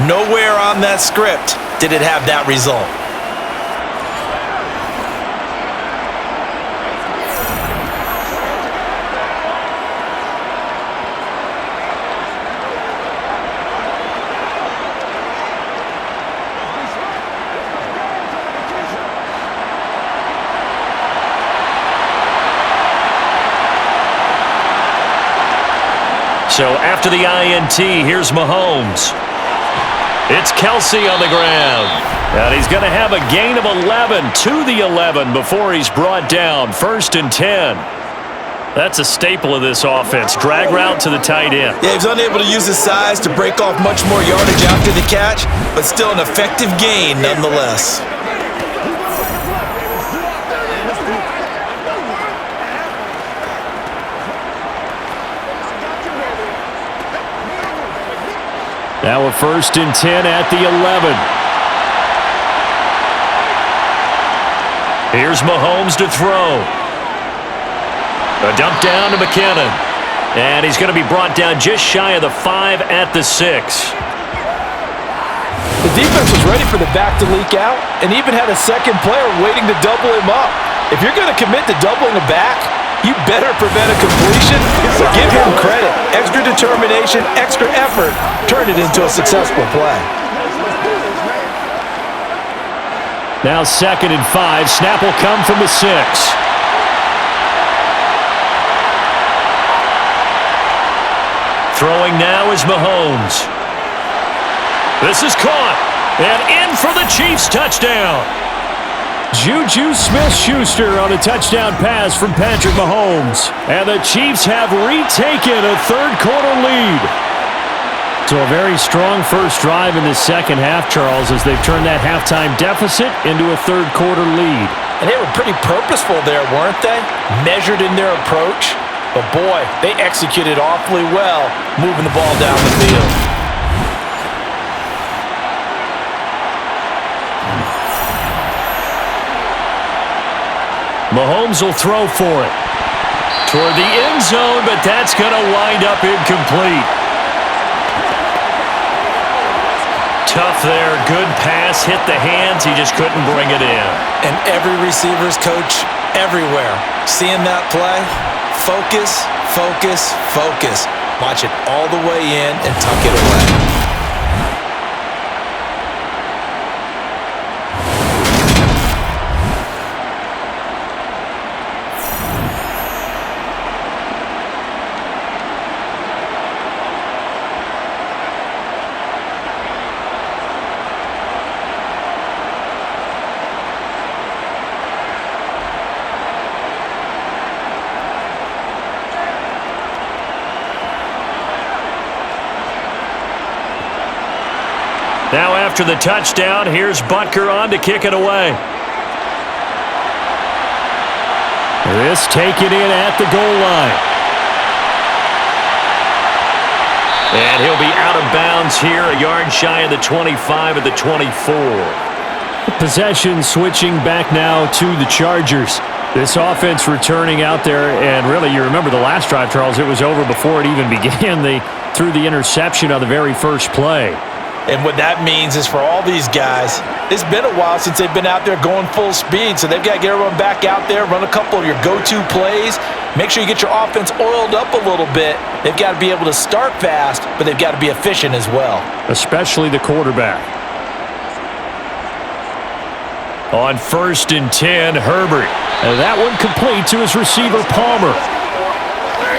Nowhere on that script did it have that result. So after the INT, here's Mahomes. It's Kelsey on the ground. And he's going to have a gain of 11 to the 11 before he's brought down. 1st and 10. That's a staple of this offense. Drag route to the tight end. Yeah, he's unable to use his size to break off much more yardage after the catch, but still an effective gain nonetheless. Now a 1st and 10 at the 11. Here's Mahomes to throw. A dump down to McKinnon. And he's going to be brought down just shy of the 5 at the 6. The defense was ready for the back to leak out and even had a second player waiting to double him up. If you're going to commit to doubling a back, you better prevent a completion, but give him credit. Extra determination, extra effort, turned it into a successful play. Now 2nd and 5. Snap will come from the 6. Throwing now is Mahomes. This is caught. And in for the Chiefs touchdown. Juju Smith-Schuster on a touchdown pass from Patrick Mahomes. And the Chiefs have retaken a third quarter lead. So a very strong first drive in the second half, Charles, as they've turned that halftime deficit into a third quarter lead. And they were pretty purposeful there, weren't they? Measured in their approach. But boy, they executed awfully well, moving the ball down the field. Mahomes will throw for it. Toward the end zone, but that's going to wind up incomplete. Tough there. Good pass. Hit the hands. He just couldn't bring it in. And every receiver's coach everywhere. Seeing that play, focus, focus, focus. Watch it all the way in and tuck it away. Now after the touchdown, here's Butker on to kick it away. This taken in at the goal line. And he'll be out of bounds here, a yard shy of the 25 at the 24. Possession switching back now to the Chargers. This offense returning out there, and really, you remember the last drive, Charles, it was over before it even began. They threw the interception on the very first play. And what that means is for all these guys, it's been a while since they've been out there going full speed, so they've got to get everyone back out there, run a couple of your go-to plays, make sure you get your offense oiled up a little bit. They've got to be able to start fast, but they've got to be efficient as well. Especially the quarterback. On 1st and 10, Herbert. And that one complete to his receiver, Palmer.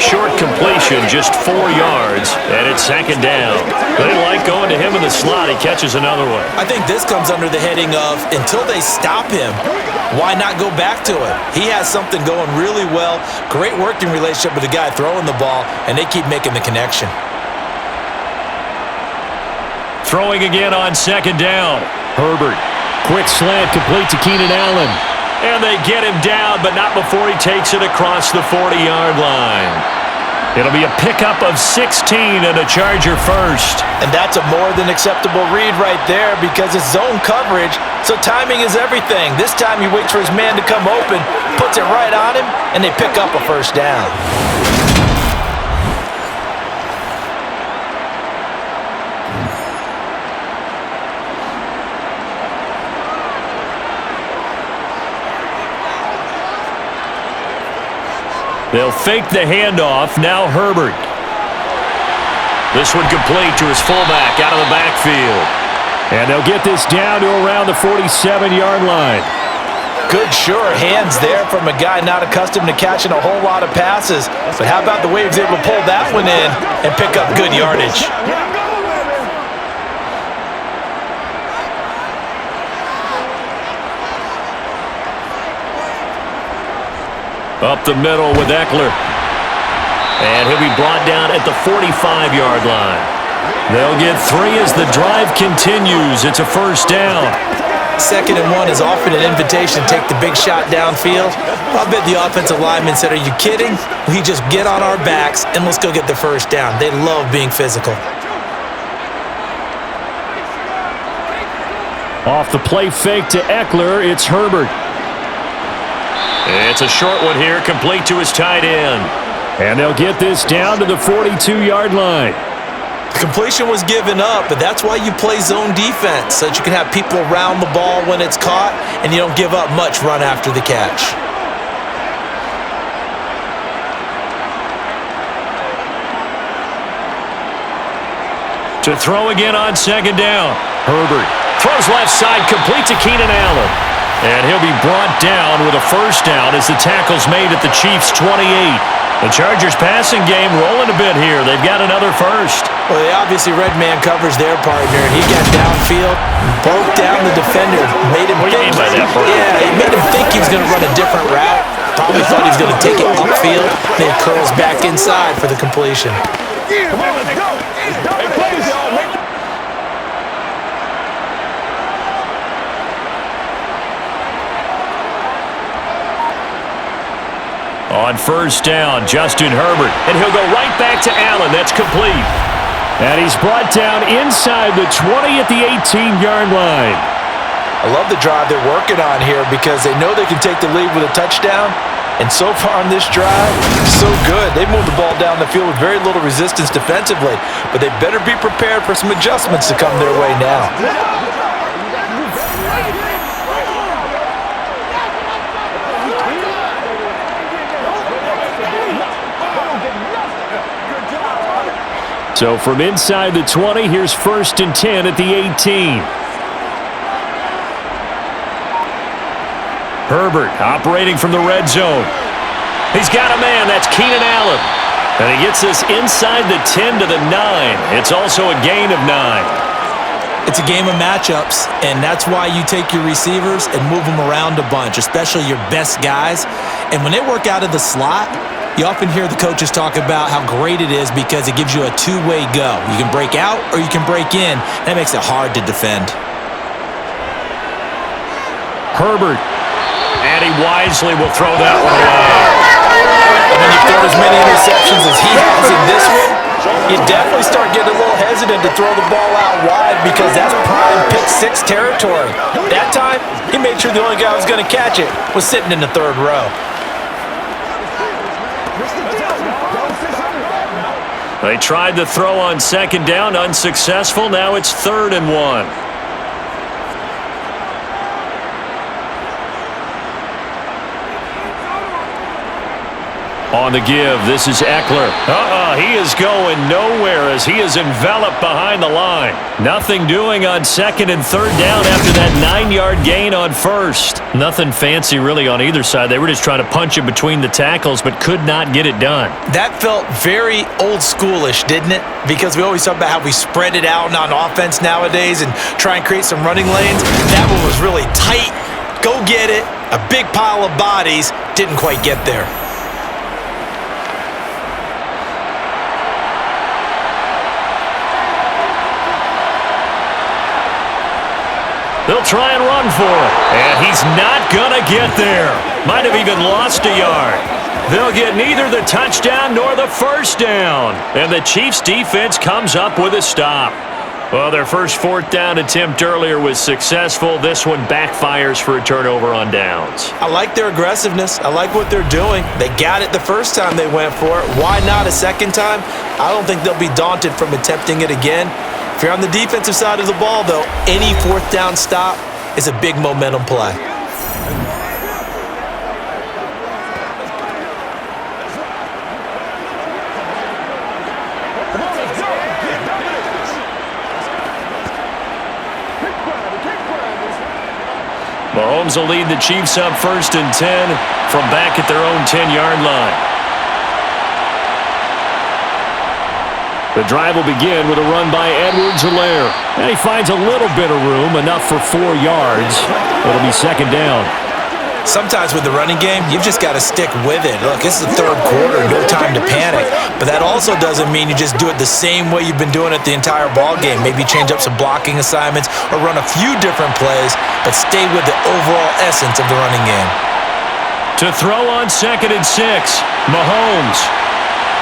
Short completion, just 4 yards, and it's 2nd down. They like going to him in the slot. He catches another one. I think this comes under the heading of, until they stop him, why not go back to it? He has something going really well, great working relationship with the guy throwing the ball, and they keep making the connection. Throwing again on 2nd down. Herbert, quick slant complete to Keenan Allen. And they get him down, but not before he takes it across the 40-yard line. It'll be a pickup of 16 and a Charger first. And that's a more than acceptable read right there because it's zone coverage, so timing is everything. This time he waits for his man to come open, puts it right on him, and they pick up a first down. They'll fake the handoff. Now Herbert. This one complete to his fullback out of the backfield. And they'll get this down to around the 47-yard line. Good, sure hands there from a guy not accustomed to catching a whole lot of passes. But how about the way he was able to pull that one in and pick up good yardage? Up the middle with Eckler. And he'll be brought down at the 45-yard line. They'll get 3 as the drive continues. It's a first down. 2nd and 1 is often an invitation to take the big shot downfield. I bet the offensive lineman said, "Are you kidding? We just get on our backs and let's go get the first down." They love being physical. Off the play fake to Eckler, it's Herbert. It's a short one here, complete to his tight end. And they'll get this down to the 42-yard line. The completion was given up, but that's why you play zone defense, so that you can have people around the ball when it's caught, and you don't give up much run after the catch. To throw again on 2nd down. Herbert throws left side, complete to Keenan Allen. And he'll be brought down with a first down as the tackle's made at the Chiefs' 28. The Chargers' passing game rolling a bit here. They've got another first. Well, they obviously red man covers their partner, and he got downfield, broke down the defender, made him What do you mean by that, Bert? Yeah, it made him think he was going to run a different route. Probably thought he was going to take it upfield, then it curls back inside for the completion. Come on, let's go. Hey, please, y'all. On first down, Justin Herbert. And he'll go right back to Allen. That's complete. And he's brought down inside the 20 at the 18-yard line. I love the drive they're working on here because they know they can take the lead with a touchdown. And so far on this drive, so good. They moved the ball down the field with very little resistance defensively. But they better be prepared for some adjustments to come their way now. So from inside the 20, here's 1st and 10 at the 18. Herbert operating from the red zone. He's got a man. That's Keenan Allen. And he gets this inside the 10 to the 9. It's also a gain of 9. It's a game of matchups, and that's why you take your receivers and move them around a bunch, especially your best guys. And when they work out of the slot, you often hear the coaches talk about how great it is because it gives you a two-way go. You can break out or you can break in. That makes it hard to defend. Herbert. And he wisely will throw that one away. And when you throw as many interceptions as he has in this one, you definitely start getting a little hesitant to throw the ball out wide because that's prime pick 6 territory. That time, he made sure the only guy who was going to catch it was sitting in the 3rd row. They tried to throw on 2nd down, unsuccessful. Now it's 3rd and 1. On the give, this is Eckler. He is going nowhere as he is enveloped behind the line. Nothing doing on 2nd and 3rd down after that 9-yard gain on 1st. Nothing fancy really on either side. They were just trying to punch it between the tackles but could not get it done. That felt very old schoolish, didn't it? Because we always talk about how we spread it out on offense nowadays and try and create some running lanes. That one was really tight. Go get it. A big pile of bodies. Didn't quite get there. They'll try and run for it. And he's not going to get there. Might have even lost a yard. They'll get neither the touchdown nor the first down. And the Chiefs defense comes up with a stop. Well, their first fourth down attempt earlier was successful. This one backfires for a turnover on downs. I like their aggressiveness. I like what they're doing. They got it the first time they went for it. Why not a second time? I don't think they'll be daunted from attempting it again. If you're on the defensive side of the ball, though, any fourth down stop is a big momentum play. Mahomes will lead the Chiefs up 1st and 10 from back at their own 10-yard line. The drive will begin with a run by Edwards-Helaire. And he finds a little bit of room, enough for 4 yards. It'll be 2nd down. Sometimes with the running game, you've just got to stick with it. Look, this is the third quarter, no time to panic. But that also doesn't mean you just do it the same way you've been doing it the entire ball game. Maybe change up some blocking assignments or run a few different plays, but stay with the overall essence of the running game. To throw on 2nd and 6, Mahomes.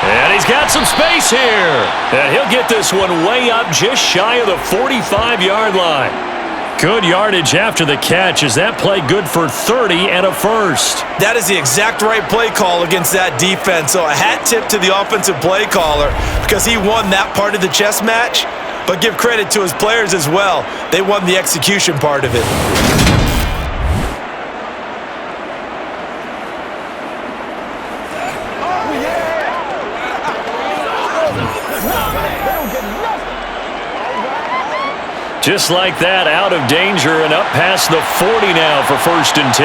And he's got some space here. And he'll get this one way up just shy of the 45-yard line. Good yardage after the catch. Is that play good for 30 and a first? That is the exact right play call against that defense. So a hat tip to the offensive play caller because he won that part of the chess match. But give credit to his players as well. They won the execution part of it. Just like that, out of danger and up past the 40 now for 1st and 10.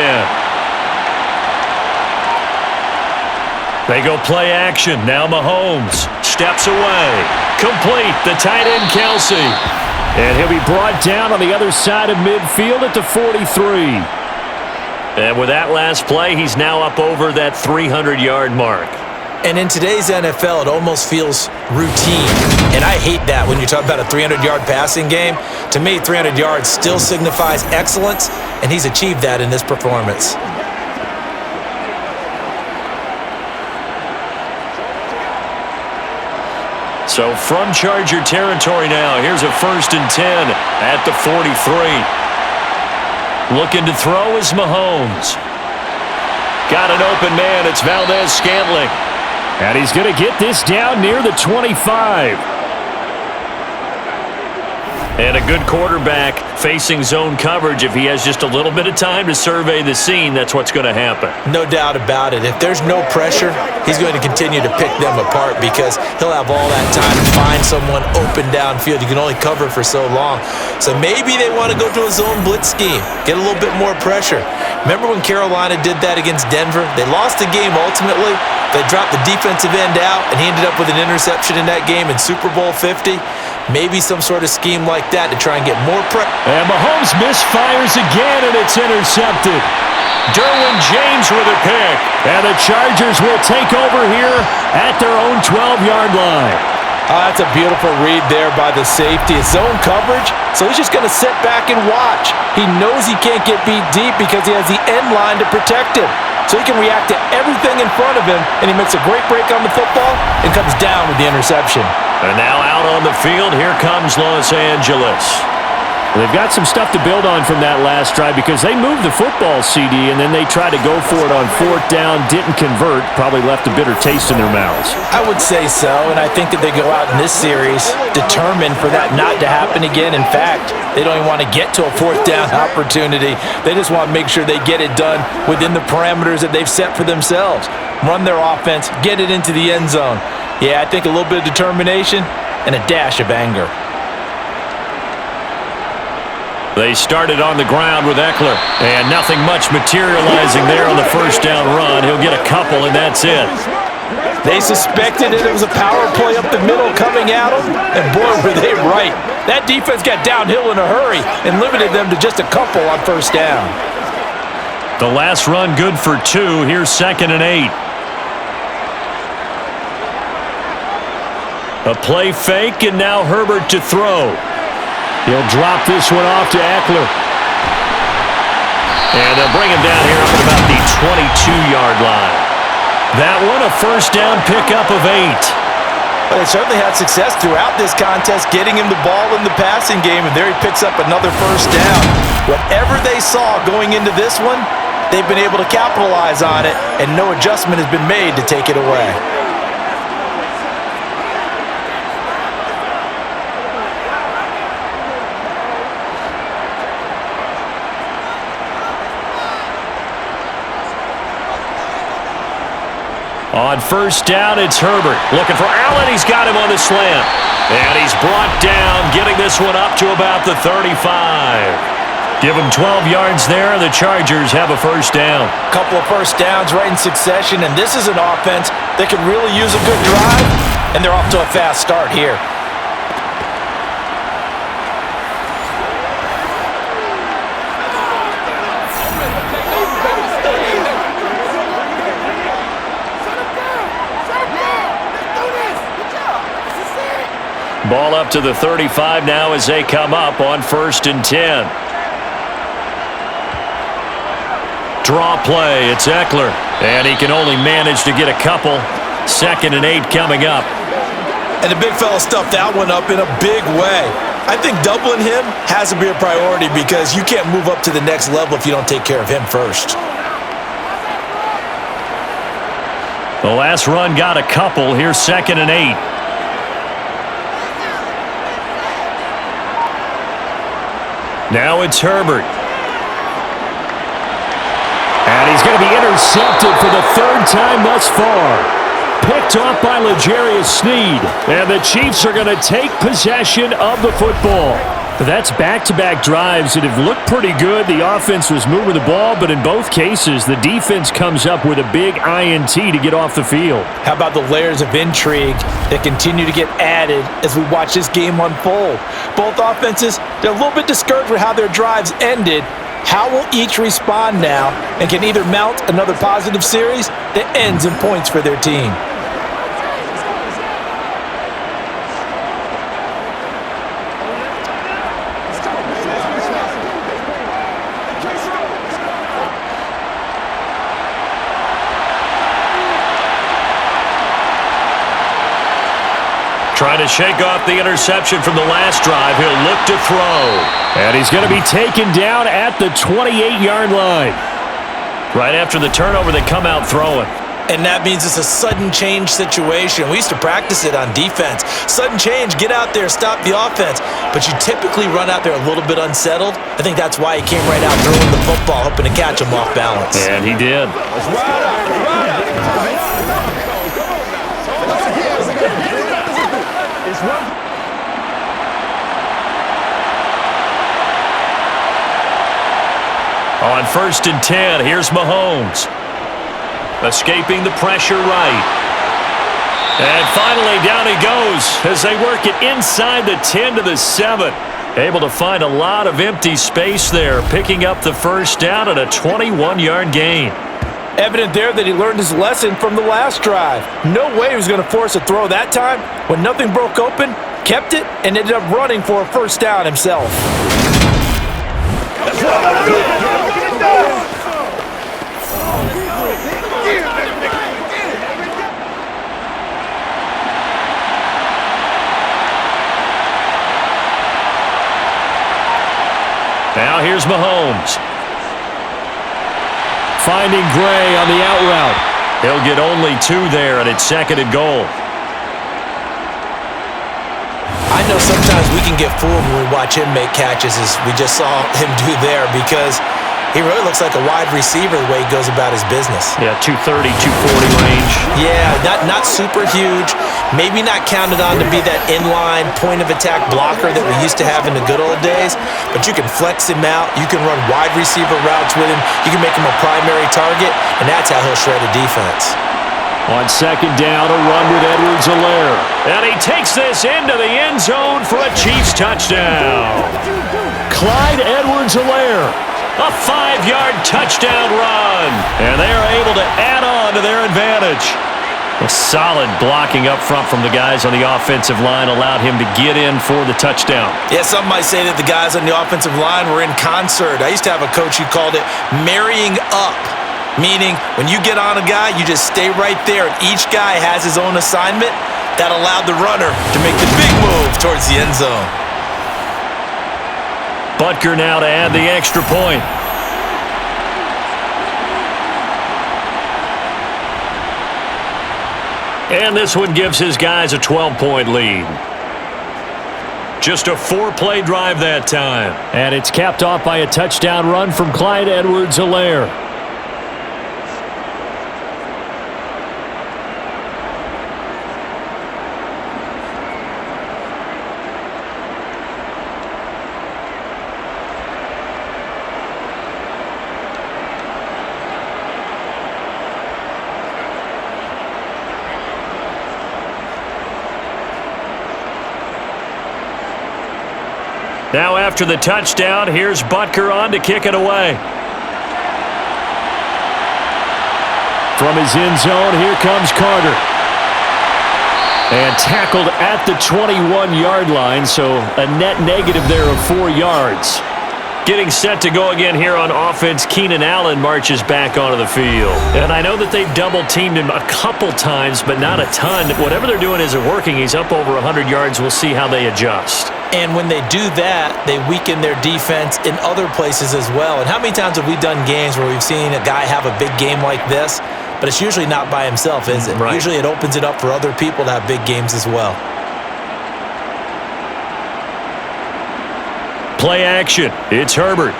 They go play action. Now Mahomes steps away. Complete. The tight end, Kelsey. And he'll be brought down on the other side of midfield at the 43. And with that last play, he's now up over that 300-yard mark. And in today's NFL, it almost feels routine. And I hate that when you talk about a 300-yard passing game. To me, 300 yards still signifies excellence, and he's achieved that in this performance. So from Charger territory now, here's a 1st and 10 at the 43. Looking to throw is Mahomes. Got an open man. It's Valdez-Scantling. And he's going to get this down near the 25. And a good quarterback facing zone coverage. If he has just a little bit of time to survey the scene, that's what's going to happen. No doubt about it. If there's no pressure, he's going to continue to pick them apart because he'll have all that time to find someone open downfield. You can only cover for so long. So maybe they want to go to a zone blitz scheme, get a little bit more pressure. Remember when Carolina did that against Denver? They lost the game ultimately. They dropped the defensive end out, and he ended up with an interception in that game in Super Bowl 50. Maybe some sort of scheme like that to try and get more pressure. And Mahomes misfires again, and it's intercepted. Derwin James with a pick. And the Chargers will take over here at their own 12-yard line. Oh, that's a beautiful read there by the safety. It's zone coverage, so he's just going to sit back and watch. He knows he can't get beat deep because he has the end line to protect him. So he can react to everything in front of him, and he makes a great break on the football and comes down with the interception. And now out on the field, here comes Los Angeles. They've got some stuff to build on from that last drive because they moved the football, CD, and then they tried to go for it on 4th down, didn't convert, probably left a bitter taste in their mouths. I would say so, and I think that they go out in this series determined for that not to happen again. In fact, they don't even want to get to a 4th down opportunity. They just want to make sure they get it done within the parameters that they've set for themselves. Run their offense, get it into the end zone. Yeah, I think a little bit of determination and a dash of anger. They started on the ground with Eckler, and nothing much materializing there on the 1st down run. He'll get a couple, and that's it. They suspected it was a power play up the middle coming at them, and boy, were they right. That defense got downhill in a hurry and limited them to just a couple on 1st down. The last run good for 2. Here's 2nd and 8. A play fake, and now Herbert to throw. He'll drop this one off to Eckler. And they'll bring him down here up at about the 22-yard line. That one a first down pickup of 8. But they certainly had success throughout this contest, getting him the ball in the passing game, and there he picks up another first down. Whatever they saw going into this one, they've been able to capitalize on it, and no adjustment has been made to take it away. On first down, it's Herbert. Looking for Allen. He's got him on the slant. And he's brought down, getting this one up to about the 35. Give him 12 yards there, and the Chargers have a first down. Couple of first downs right in succession, and this is an offense that could really use a good drive, and they're off to a fast start here. Ball up to the 35 now as they come up on 1st and 10. Draw play, it's Eckler. And he can only manage to get a couple. 2nd and 8 coming up. And the big fella stuffed that one up in a big way. I think doubling him has to be a priority because you can't move up to the next level if you don't take care of him first. The last run got a couple. Here's 2nd and 8. Now it's Herbert. And he's going to be intercepted for the 3rd time thus far. Picked off by L'Jarius Sneed. And the Chiefs are going to take possession of the football. That's back-to-back drives that have looked pretty good. The offense was moving the ball, but in both cases, the defense comes up with a big INT to get off the field. How about the layers of intrigue that continue to get added as we watch this game unfold? Both offenses, they're a little bit discouraged with how their drives ended. How will each respond now and can either mount another positive series that ends in points for their team? Trying to shake off the interception from the last drive. He'll look to throw. And he's going to be taken down at the 28-yard line. Right after the turnover, they come out throwing. And that means it's a sudden change situation. We used to practice it on defense. Sudden change, get out there, stop the offense. But you typically run out there a little bit unsettled. I think that's why he came right out throwing the football, hoping to catch him off balance. And he did. On 1st and 10, here's Mahomes. Escaping the pressure right. And finally, down he goes as they work it inside the 10 to the 7. Able to find a lot of empty space there, picking up the first down at a 21-yard gain. Evident there that he learned his lesson from the last drive. No way he was going to force a throw that time. When nothing broke open, kept it, and ended up running for a first down himself. Now here's Mahomes. Finding Gray on the out route. He'll get only 2 there, and it's 2nd and goal. I know sometimes we can get fooled when we watch him make catches, as we just saw him do there, because he really looks like a wide receiver the way he goes about his business. Yeah, 230, 240 range. Yeah, not super huge. Maybe not counted on to be that inline point-of-attack blocker that we used to have in the good old days, but you can flex him out. You can run wide receiver routes with him. You can make him a primary target, and that's how he'll shred a defense. On 2nd down, a run with Edwards-Helaire. And he takes this into the end zone for a Chiefs touchdown. Clyde Edwards-Helaire, a 5-yard touchdown run. And they are able to add on to their advantage. A solid blocking up front from the guys on the offensive line allowed him to get in for the touchdown. Yeah, some might say that the guys on the offensive line were in concert. I used to have a coach who called it marrying up. Meaning, when you get on a guy, you just stay right there, and each guy has his own assignment. That allowed the runner to make the big move towards the end zone. Butker now to add the extra point. And this one gives his guys a 12-point lead. Just a 4-play drive that time. And it's capped off by a touchdown run from Clyde Edwards-Helaire. Now after the touchdown, here's Butker on to kick it away. From his end zone, here comes Carter. And tackled at the 21-yard line, so a net negative there of 4 yards. Getting set to go again here on offense, Keenan Allen marches back onto the field. And I know that they've double-teamed him a couple times, but not a ton. Whatever they're doing isn't working. He's up over 100 yards. We'll see how they adjust. And when they do that, they weaken their defense in other places as well. And how many times have we done games where we've seen a guy have a big game like this, but it's usually not by himself, is it? Right. Usually it opens it up for other people to have big games as well. Play action. It's Herbert.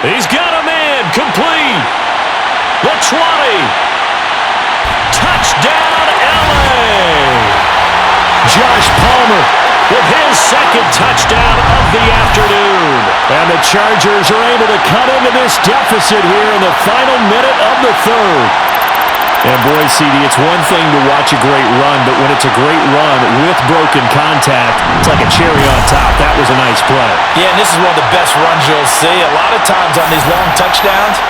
He's got a man. Complete. The 20. Touchdown, LA. Josh Palmer with his second touchdown of the afternoon. And the Chargers are able to cut into this deficit here in the final minute of the third. And boy, CD, it's one thing to watch a great run, but when it's a great run with broken contact, it's like a cherry on top. That was a nice play. Yeah, and this is one of the best runs you'll see. A lot of times on these long touchdowns,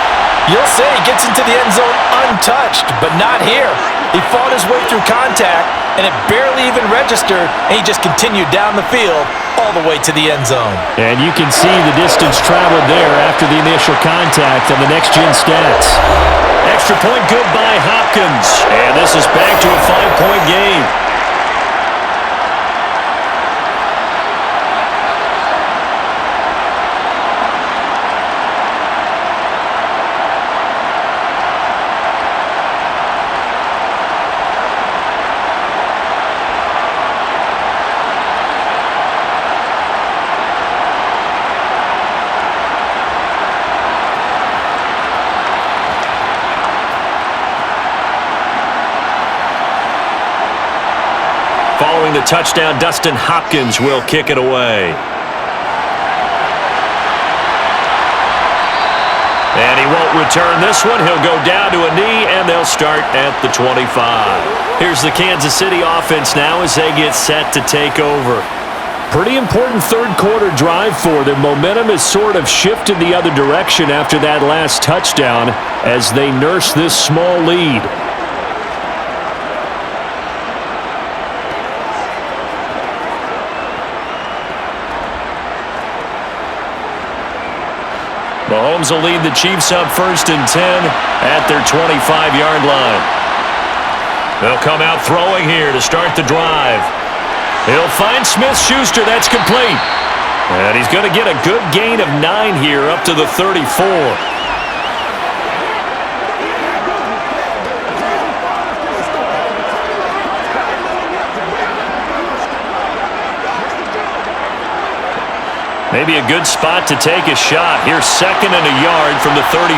you'll see he gets into the end zone untouched, but not here. He fought his way through contact, and it barely even registered, and he just continued down the field all the way to the end zone. And you can see the distance traveled there after the initial contact on the next-gen stats. Extra point good by Hopkins, and this is back to a 5-point game. Following the touchdown, Dustin Hopkins will kick it away. And he won't return this one. He'll go down to a knee, and they'll start at the 25. Here's the Kansas City offense now as they get set to take over. Pretty important third-quarter drive for them. Momentum has sort of shifted the other direction after that last touchdown as they nurse this small lead. Mahomes will lead the Chiefs up 1st and 10 at their 25-yard line. They'll come out throwing here to start the drive. He'll find Smith-Schuster. That's complete. And he's going to get a good gain of 9 here up to the 34. Maybe a good spot to take a shot. Here's 2nd and a yard from the 34.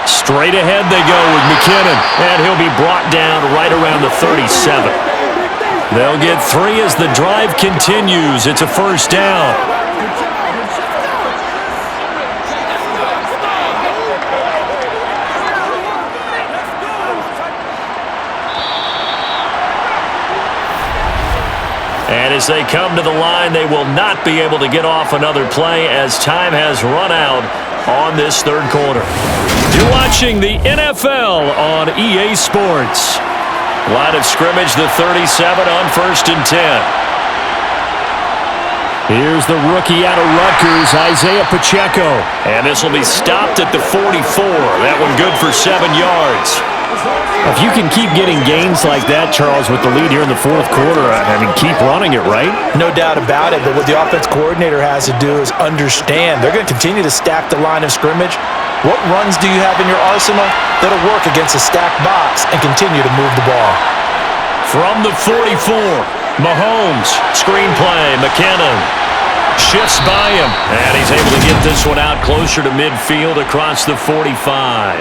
Straight ahead they go with McKinnon. And he'll be brought down right around the 37. They'll get 3 as the drive continues. It's a 1st down. And as they come to the line, they will not be able to get off another play as time has run out on this third quarter. You're watching the NFL on EA Sports. Line of scrimmage, the 37 on 1st and 10. Here's the rookie out of Rutgers, Isaiah Pacheco. And this will be stopped at the 44. That one good for 7 yards. If you can keep getting gains like that, Charles, with the lead here in the fourth quarter, keep running it, right? No doubt about it, but what the offense coordinator has to do is understand they're going to continue to stack the line of scrimmage. What runs do you have in your arsenal that'll work against a stacked box and continue to move the ball? From the 44, Mahomes, screen play, McKinnon shifts by him, and he's able to get this one out closer to midfield across the 45.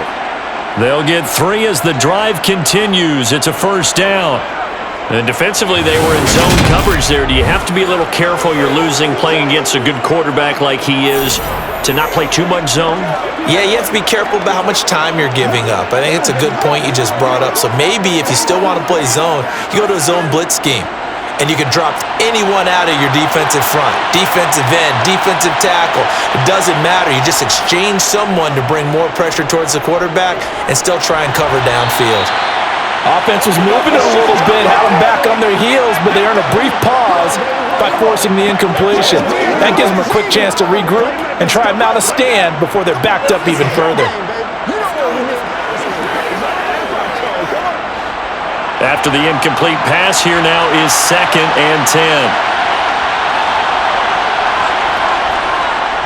They'll get 3 as the drive continues. It's a first down. And defensively, they were in zone coverage there. Do you have to be a little careful? You're losing playing against a good quarterback like he is to not play too much zone? Yeah, you have to be careful about how much time you're giving up. I think it's a good point you just brought up. So maybe if you still want to play zone, you go to a zone blitz scheme. And you can drop anyone out of your defensive front, defensive end, defensive tackle. It doesn't matter. You just exchange someone to bring more pressure towards the quarterback and still try and cover downfield. Offense was moving it a little bit, had them back on their heels, but they earned a brief pause by forcing the incompletion. That gives them a quick chance to regroup and try and mount a stand before they're backed up even further. After the incomplete pass, here now is 2nd and 10.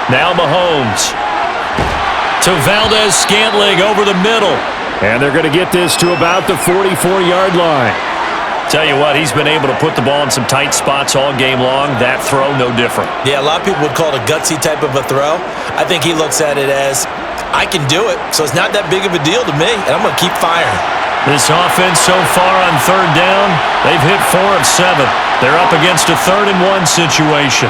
Now Mahomes to Valdez-Scantling over the middle. And they're going to get this to about the 44-yard line. Tell you what, he's been able to put the ball in some tight spots all game long. That throw, no different. Yeah, a lot of people would call it a gutsy type of a throw. I think he looks at it as, I can do it, so it's not that big of a deal to me, and I'm going to keep firing. This offense so far on 3rd down, they've hit 4 of 7. They're up against a 3rd and 1 situation.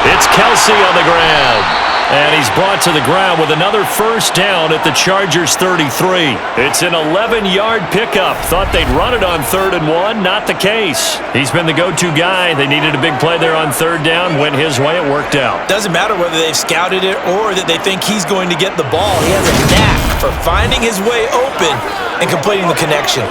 It's Kelsey on the ground. And he's brought to the ground with another first down at the Chargers' 33. It's an 11-yard pickup. Thought they'd run it on 3rd and 1. Not the case. He's been the go-to guy. They needed a big play there on 3rd down. Went his way. It worked out. Doesn't matter whether they've scouted it or that they think he's going to get the ball. He has a knack for finding his way open and completing the connection.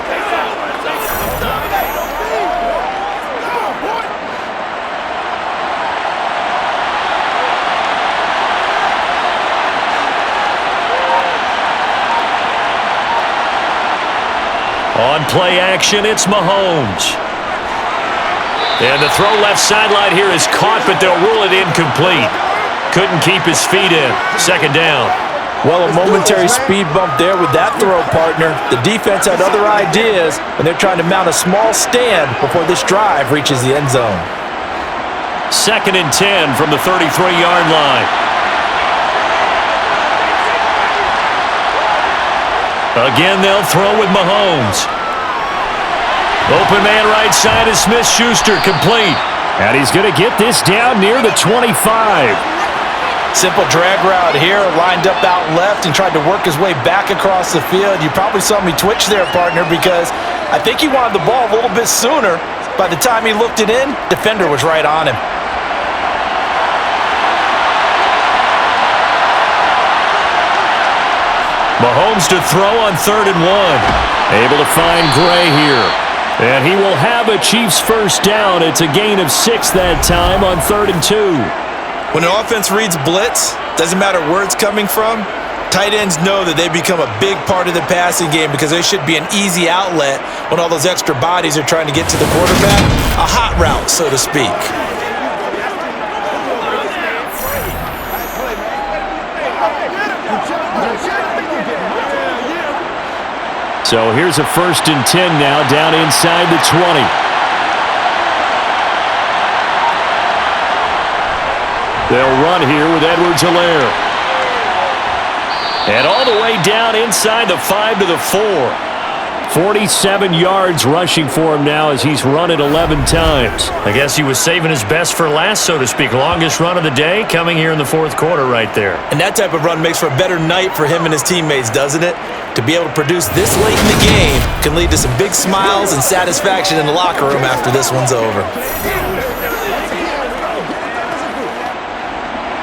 On play action, it's Mahomes. And the throw left sideline here is caught, but they'll rule it incomplete. Couldn't keep his feet in. 2nd down. Well, a momentary speed bump there with that throw, partner. The defense had other ideas, and they're trying to mount a small stand before this drive reaches the end zone. 2nd and 10 from the 33-yard line. Again, they'll throw with Mahomes. Open man right side is Smith-Schuster, complete. And he's going to get this down near the 25. Simple drag route here, lined up out left and tried to work his way back across the field. You probably saw me twitch there, partner, because I think he wanted the ball a little bit sooner. By the time he looked it in, defender was right on him. Mahomes to throw on 3rd and 1. Able to find Gray here. And he will have a Chiefs first down. It's a gain of 6 that time on 3rd and 2. When an offense reads blitz, doesn't matter where it's coming from, tight ends know that they become a big part of the passing game because they should be an easy outlet when all those extra bodies are trying to get to the quarterback. A hot route, so to speak. So here's a 1st and 10 now down inside the 20. They'll run here with Edwards-Helaire. And all the way down inside the 5 to the 4. 47 yards rushing for him now as he's run it 11 times. I guess he was saving his best for last, so to speak. Longest run of the day coming here in the 4th quarter right there. And that type of run makes for a better night for him and his teammates, doesn't it? To be able to produce this late in the game can lead to some big smiles and satisfaction in the locker room after this one's over.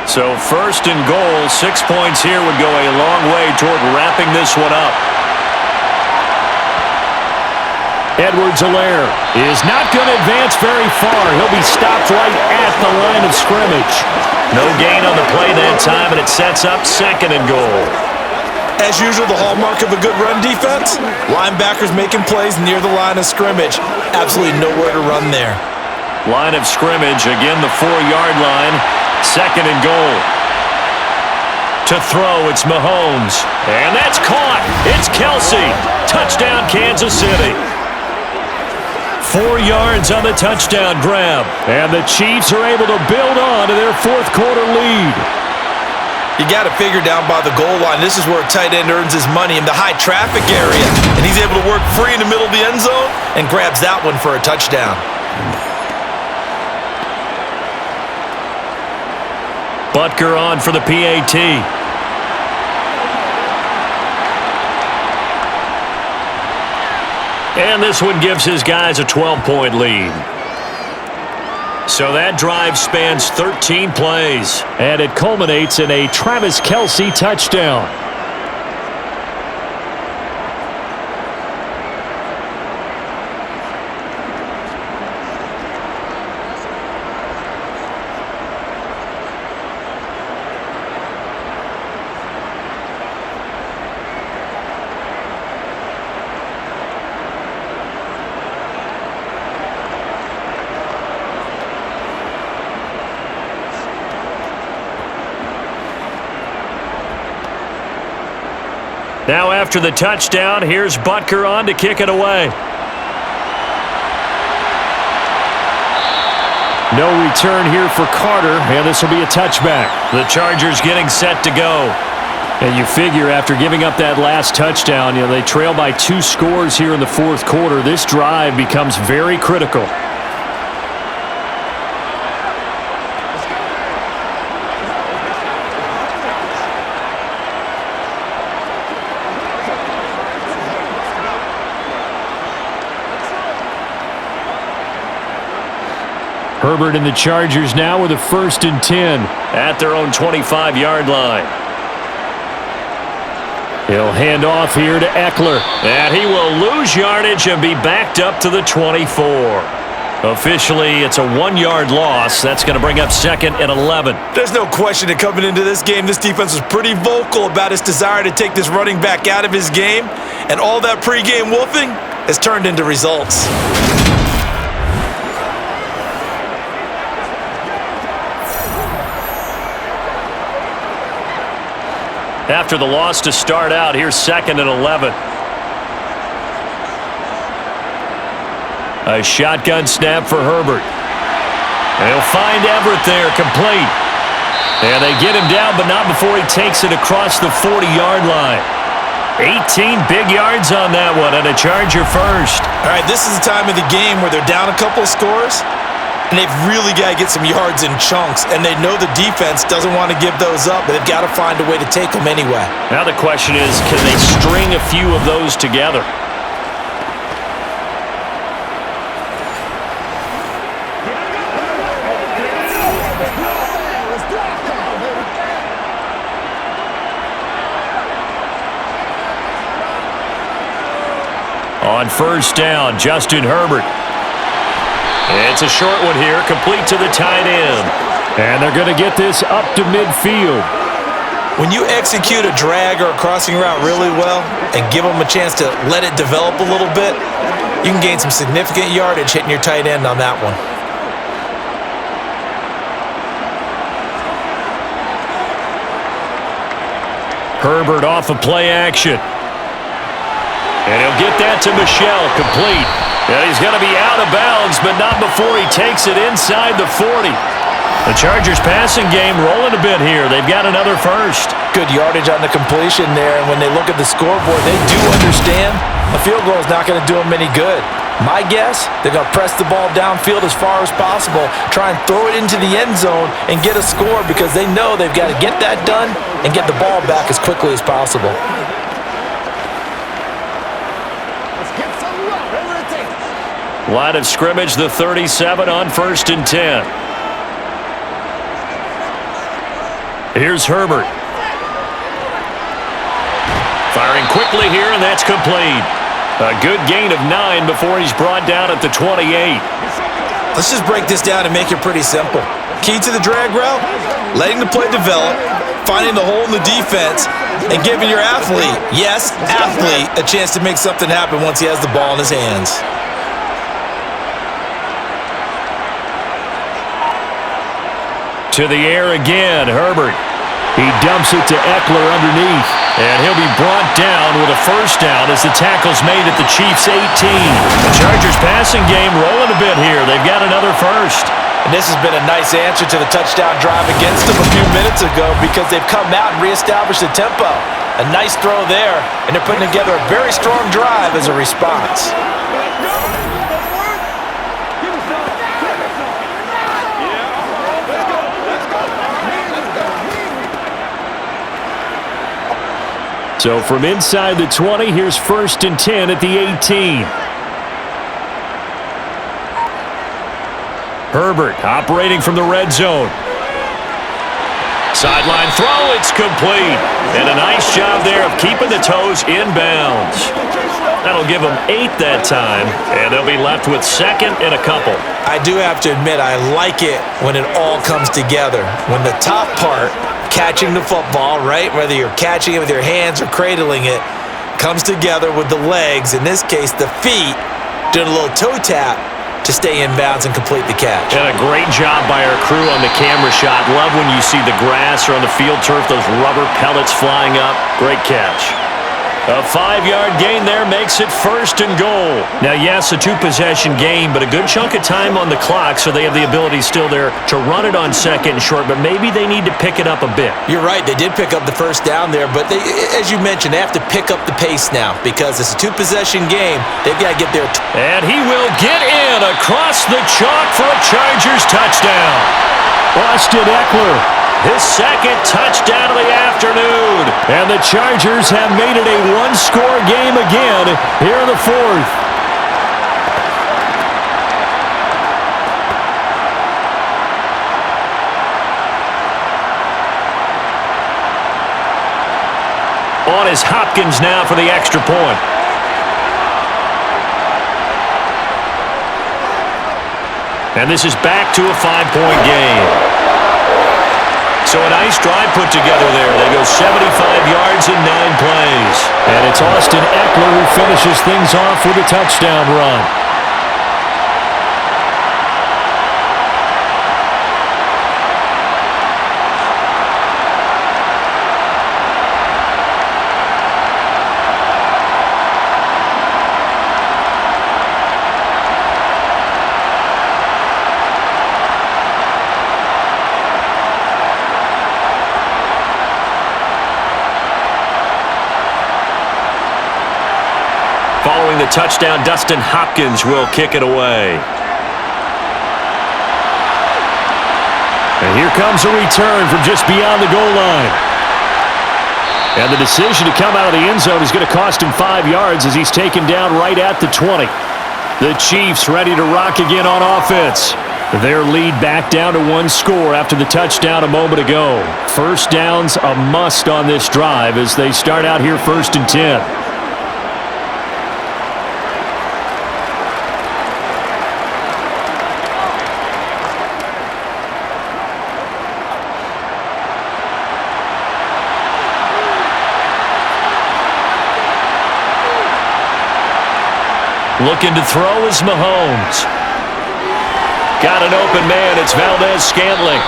So 1st and goal, 6 points here would go a long way toward wrapping this one up. Edwards-Helaire is not going to advance very far. He'll be stopped right at the line of scrimmage. No gain on the play that time, and it sets up 2nd and goal. As usual, the hallmark of a good run defense, linebackers making plays near the line of scrimmage. Absolutely nowhere to run there. Line of scrimmage, again the 4-yard line, 2nd and goal. To throw, it's Mahomes. And that's caught. It's Kelsey. Touchdown, Kansas City. 4 yards on the touchdown grab. And the Chiefs are able to build on to their 4th quarter lead. You got to figure down by the goal line. This is where a tight end earns his money in the high traffic area. And he's able to work free in the middle of the end zone and grabs that one for a touchdown. Butker on for the PAT. And this one gives his guys a 12-point lead. So that drive spans 13 plays. And it culminates in a Travis Kelce touchdown. Now after the touchdown, here's Butker on to kick it away. No return here for Carter, and this will be a touchback. The Chargers getting set to go. And you figure after giving up that last touchdown, they trail by 2 scores here in the 4th quarter. This drive becomes very critical. Herbert and the Chargers now with a 1st and 10 at their own 25-yard line. He'll hand off here to Eckler, and he will lose yardage and be backed up to the 24. Officially, it's a 1-yard loss. That's going to bring up 2nd and 11. There's no question that coming into this game, this defense was pretty vocal about its desire to take this running back out of his game, and all that pregame wolfing has turned into results. After the loss to start out, here's 2nd and 11. A shotgun snap for Herbert. And he'll find Everett there, complete. And they get him down, but not before he takes it across the 40-yard line. 18 big yards on that one, and a Charger first. All right, this is the time of the game where they're down a couple of scores, and they've really got to get some yards in chunks, and they know the defense doesn't want to give those up, but they've got to find a way to take them anyway. Now the question is, can they string a few of those together? On 1st down, Justin Herbert. It's a short one here, complete to the tight end. And they're going to get this up to midfield. When you execute a drag or a crossing route really well and give them a chance to let it develop a little bit, you can gain some significant yardage hitting your tight end on that one. Herbert off of play action. And he'll get that to Michel, complete. And he's going to be out of bounds, but not before he takes it inside the 40. The Chargers passing game rolling a bit here. They've got another first. Good yardage on the completion there, and when they look at the scoreboard, they do understand a field goal is not going to do them any good. My guess, they're going to press the ball downfield as far as possible, try and throw it into the end zone and get a score because they know they've got to get that done and get the ball back as quickly as possible. Line of scrimmage, the 37 on 1st and 10. Here's Herbert. Firing quickly here, and that's complete. A good gain of 9 before he's brought down at the 28. Let's just break this down and make it pretty simple. Key to the drag route, letting the play develop, finding the hole in the defense, and giving your athlete, yes, athlete, a chance to make something happen once he has the ball in his hands. To the air again, Herbert. He dumps it to Eckler underneath, and he'll be brought down with a first down as the tackle's made at the Chiefs' 18. The Chargers passing game rolling a bit here. They've got another first. And this has been a nice answer to the touchdown drive against them a few minutes ago because they've come out and reestablished the tempo. A nice throw there, and they're putting together a very strong drive as a response. So from inside the 20, here's 1st and 10 at the 18. Herbert operating from the red zone. Sideline throw, it's complete. And a nice job there of keeping the toes inbounds. That'll give them 8 that time, and they'll be left with 2nd and a couple. I do have to admit, I like it when it all comes together. When the top part, catching the football, right, whether you're catching it with your hands or cradling it, comes together with the legs, in this case the feet, doing a little toe tap to stay in bounds and complete the catch. And a great job by our crew on the camera shot. Love when you see the grass or on the field turf, those rubber pellets flying up. Great catch. A 5-yard gain there makes it 1st and goal. Now, yes, a 2-possession game, but a good chunk of time on the clock, so they have the ability still there to run it on 2nd and short, but maybe they need to pick it up a bit. You're right, they did pick up the first down there, but they, as you mentioned, they have to pick up the pace now because it's a 2-possession game. They've got to get there. And he will get in across the chalk for a Chargers touchdown. Austin Eckler. His 2nd touchdown of the afternoon. And the Chargers have made it a 1-score game again here in the 4th. On is Hopkins now for the extra point. And this is back to a 5-point game. So a nice drive put together there. They go 75 yards in 9 plays. And it's Austin Eckler who finishes things off with a touchdown run. Following the touchdown, Dustin Hopkins will kick it away. And here comes a return from just beyond the goal line. And the decision to come out of the end zone is going to cost him 5 yards as he's taken down right at the 20. The Chiefs ready to rock again on offense. Their lead back down to 1 score after the touchdown a moment ago. First downs a must on this drive as they start out here 1st and 10. Looking to throw is Mahomes. Got an open man. It's Valdez-Scantling.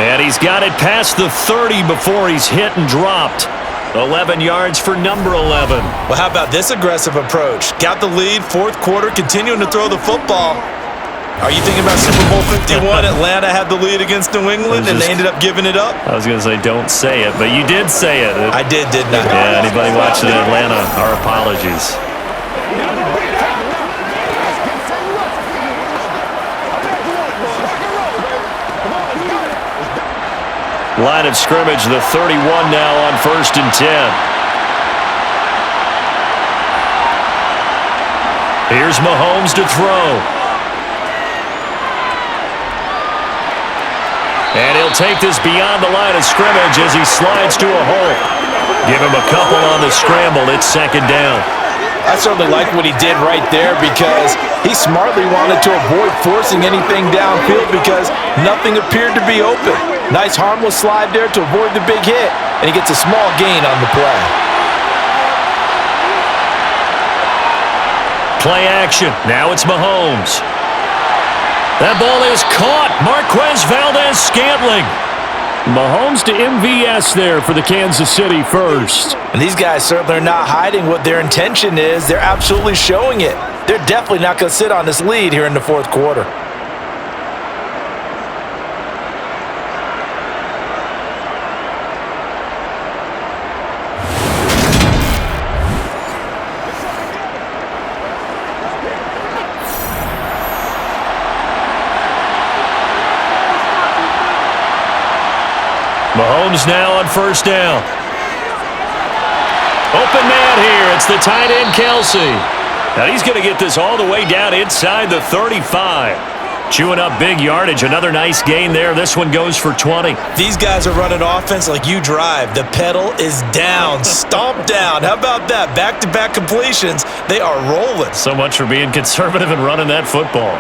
And he's got it past the 30 before he's hit and dropped. 11 yards for number 11. Well, how about this aggressive approach? Got the lead, 4th quarter, continuing to throw the football. Are you thinking about Super Bowl 51? Atlanta had the lead against New England, and they ended up giving it up? I was going to say don't say it, but you did say it. I didn't I? Yeah, anybody watching Atlanta, our apologies. Line of scrimmage, the 31 now on 1st and 10. Here's Mahomes to throw. And he'll take this beyond the line of scrimmage as he slides to a hole. Give him a couple on the scramble. It's 2nd down. I certainly like what he did right there because he smartly wanted to avoid forcing anything downfield because nothing appeared to be open. Nice harmless slide there to avoid the big hit, and he gets a small gain on the play. Play action. Now it's Mahomes. That ball is caught. Marquez Valdez-Scantling. Mahomes to MVS there for the Kansas City first. And these guys certainly are not hiding what their intention is. They're absolutely showing it. They're definitely not going to sit on this lead here in the fourth quarter. Mahomes now on first down. Open man here. It's the tight end, Kelsey. Now he's going to get this all the way down inside the 35. Chewing up big yardage. Another nice gain there. This one goes for 20. These guys are running offense like you drive. The pedal is down. Stomp down. How about that? Back-to-back completions. They are rolling. So much for being conservative and running that football.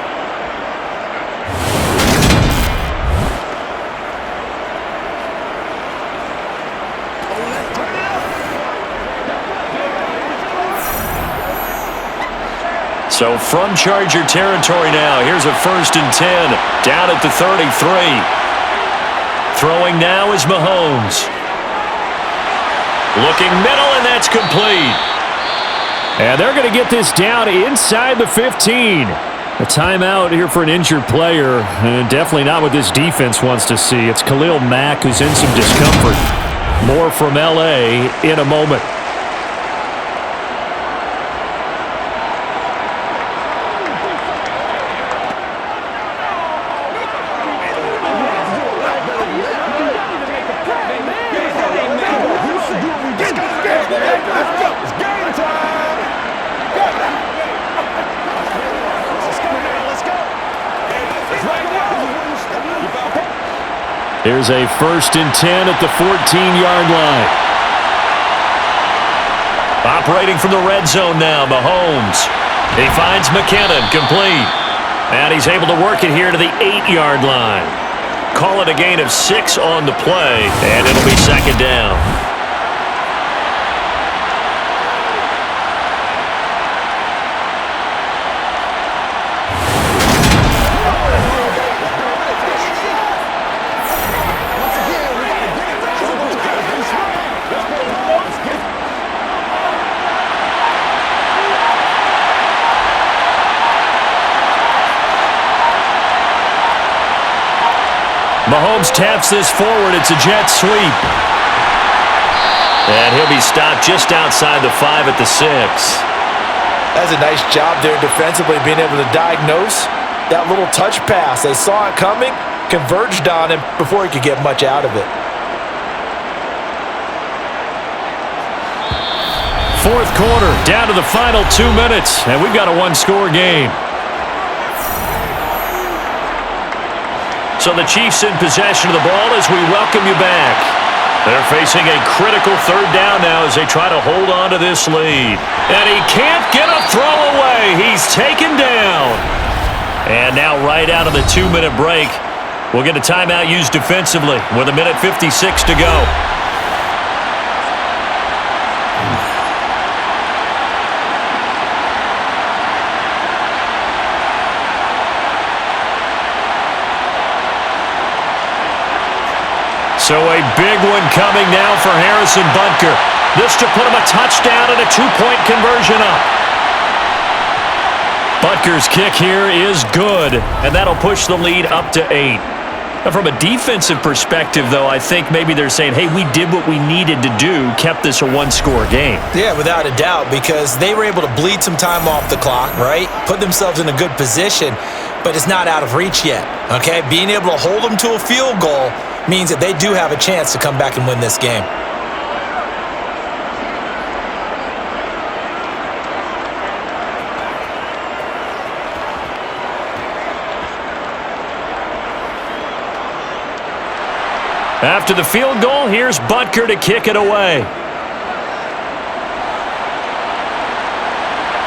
So from Charger territory now, here's a 1st and 10 down at the 33. Throwing now is Mahomes. Looking middle, and that's complete. And they're going to get this down inside the 15. A timeout here for an injured player, and definitely not what this defense wants to see. It's Khalil Mack who's in some discomfort. More from L.A. in a moment. Here's a 1st and 10 at the 14-yard line. Operating from the red zone now, Mahomes. He finds McKinnon, complete. And he's able to work it here to the 8-yard line. Call it a gain of 6 on the play, and it'll be 2nd down. Mahomes taps this forward. It's a jet sweep. And he'll be stopped just outside the 5 at the 6. That's a nice job there defensively, being able to diagnose that little touch pass. They saw it coming, converged on him before he could get much out of it. 4th quarter, down to the final 2 minutes, and we've got a 1-score game. So the Chiefs in possession of the ball as we welcome you back. They're facing a critical 3rd down now as they try to hold on to this lead. And he can't get a throw away. He's taken down. And now right out of the 2-minute break, we'll get a timeout used defensively with 1:56 to go. So a big one coming now for Harrison Butker. This to put him a touchdown and a 2-point conversion up. Butker's kick here is good, and that'll push the lead up to 8. Now from a defensive perspective, though, I think maybe they're saying, hey, we did what we needed to do, kept this a 1-score game. Yeah, without a doubt, because they were able to bleed some time off the clock, right? Put themselves in a good position, but it's not out of reach yet, okay? Being able to hold them to a field goal means that they do have a chance to come back and win this game. After the field goal, here's Butker to kick it away.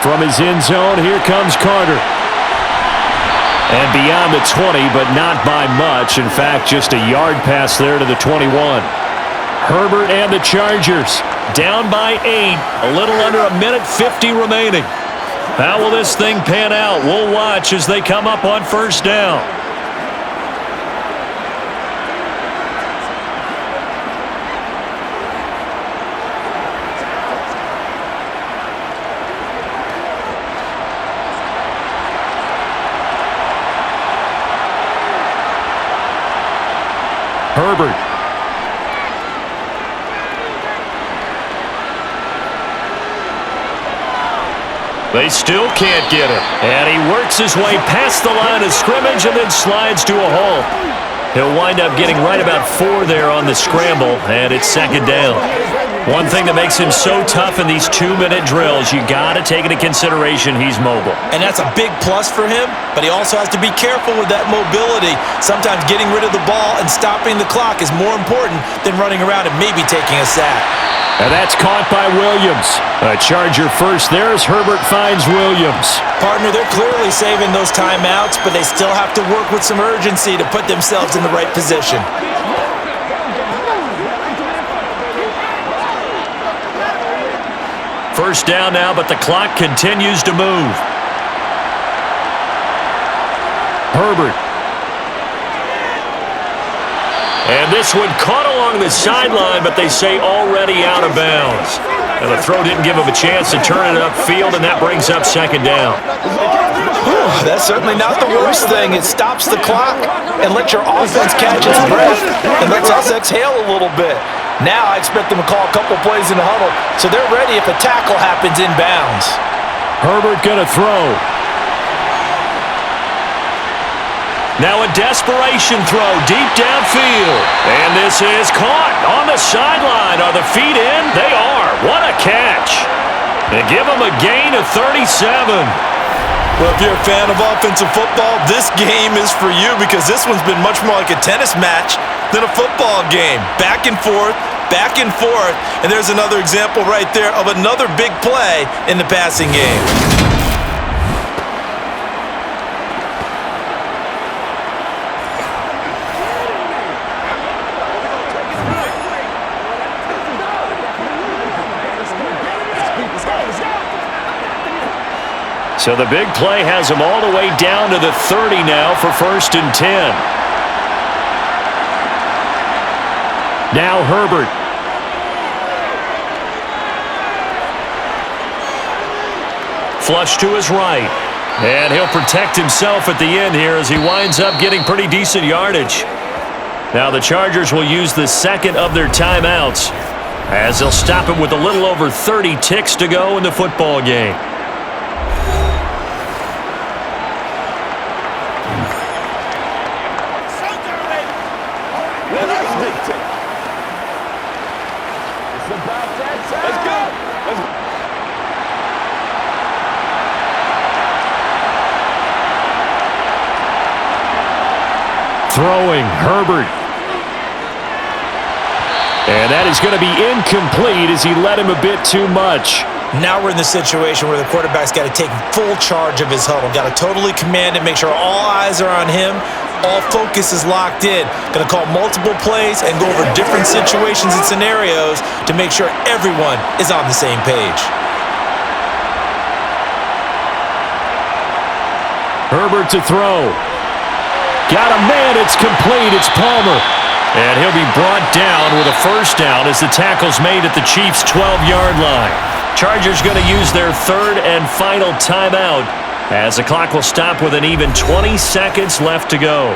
From his end zone, here comes Carter. And beyond the 20, but not by much. In fact, just a yard pass there to the 21. Herbert and the Chargers down by 8. A little under a minute 50 remaining. How will this thing pan out? We'll watch as they come up on first down. Herbert. They still can't get him. And he works his way past the line of scrimmage and then slides to a halt. He'll wind up getting right about 4 there on the scramble, and it's second down. One thing that makes him so tough in these 2-minute drills, you got to take into consideration he's mobile. And that's a big plus for him, but he also has to be careful with that mobility. Sometimes getting rid of the ball and stopping the clock is more important than running around and maybe taking a sack. And that's caught by Williams. A Charger first there as Herbert finds Williams. Partner, they're clearly saving those timeouts, but they still have to work with some urgency to put themselves in the right position. First down now, but the clock continues to move. Herbert. And this one caught along the sideline, but they say already out of bounds. And the throw didn't give him a chance to turn it upfield, and that brings up second down. That's certainly not the worst thing. It stops the clock and lets your offense catch its breath and lets us exhale a little bit. Now I expect them to call a couple plays in the huddle, so they're ready if a tackle happens inbounds. Herbert gonna throw. Now a desperation throw deep downfield. And this is caught on the sideline. Are the feet in? They are. What a catch. They give him a gain of 37. Well, if you're a fan of offensive football, this game is for you because this one's been much more like a tennis match than a football game. Back and forth, and there's another example right there of another big play in the passing game. So the big play has him all the way down to the 30 now for 1st and 10. Now Herbert. Flush to his right. And he'll protect himself at the end here as he winds up getting pretty decent yardage. Now the Chargers will use the second of their timeouts as they'll stop him with a little over 30 ticks to go in the football game. Throwing, Herbert. And that is going to be incomplete as he led him a bit too much. Now we're in the situation where the quarterback's got to take full charge of his huddle. Got to totally command it, make sure all eyes are on him. All focus is locked in. Going to call multiple plays and go over different situations and scenarios to make sure everyone is on the same page. Herbert to throw. Got a man, it's complete, it's Palmer. And he'll be brought down with a first down as the tackle's made at the Chiefs' 12-yard line. Chargers going to use their third and final timeout as the clock will stop with an even 20 seconds left to go.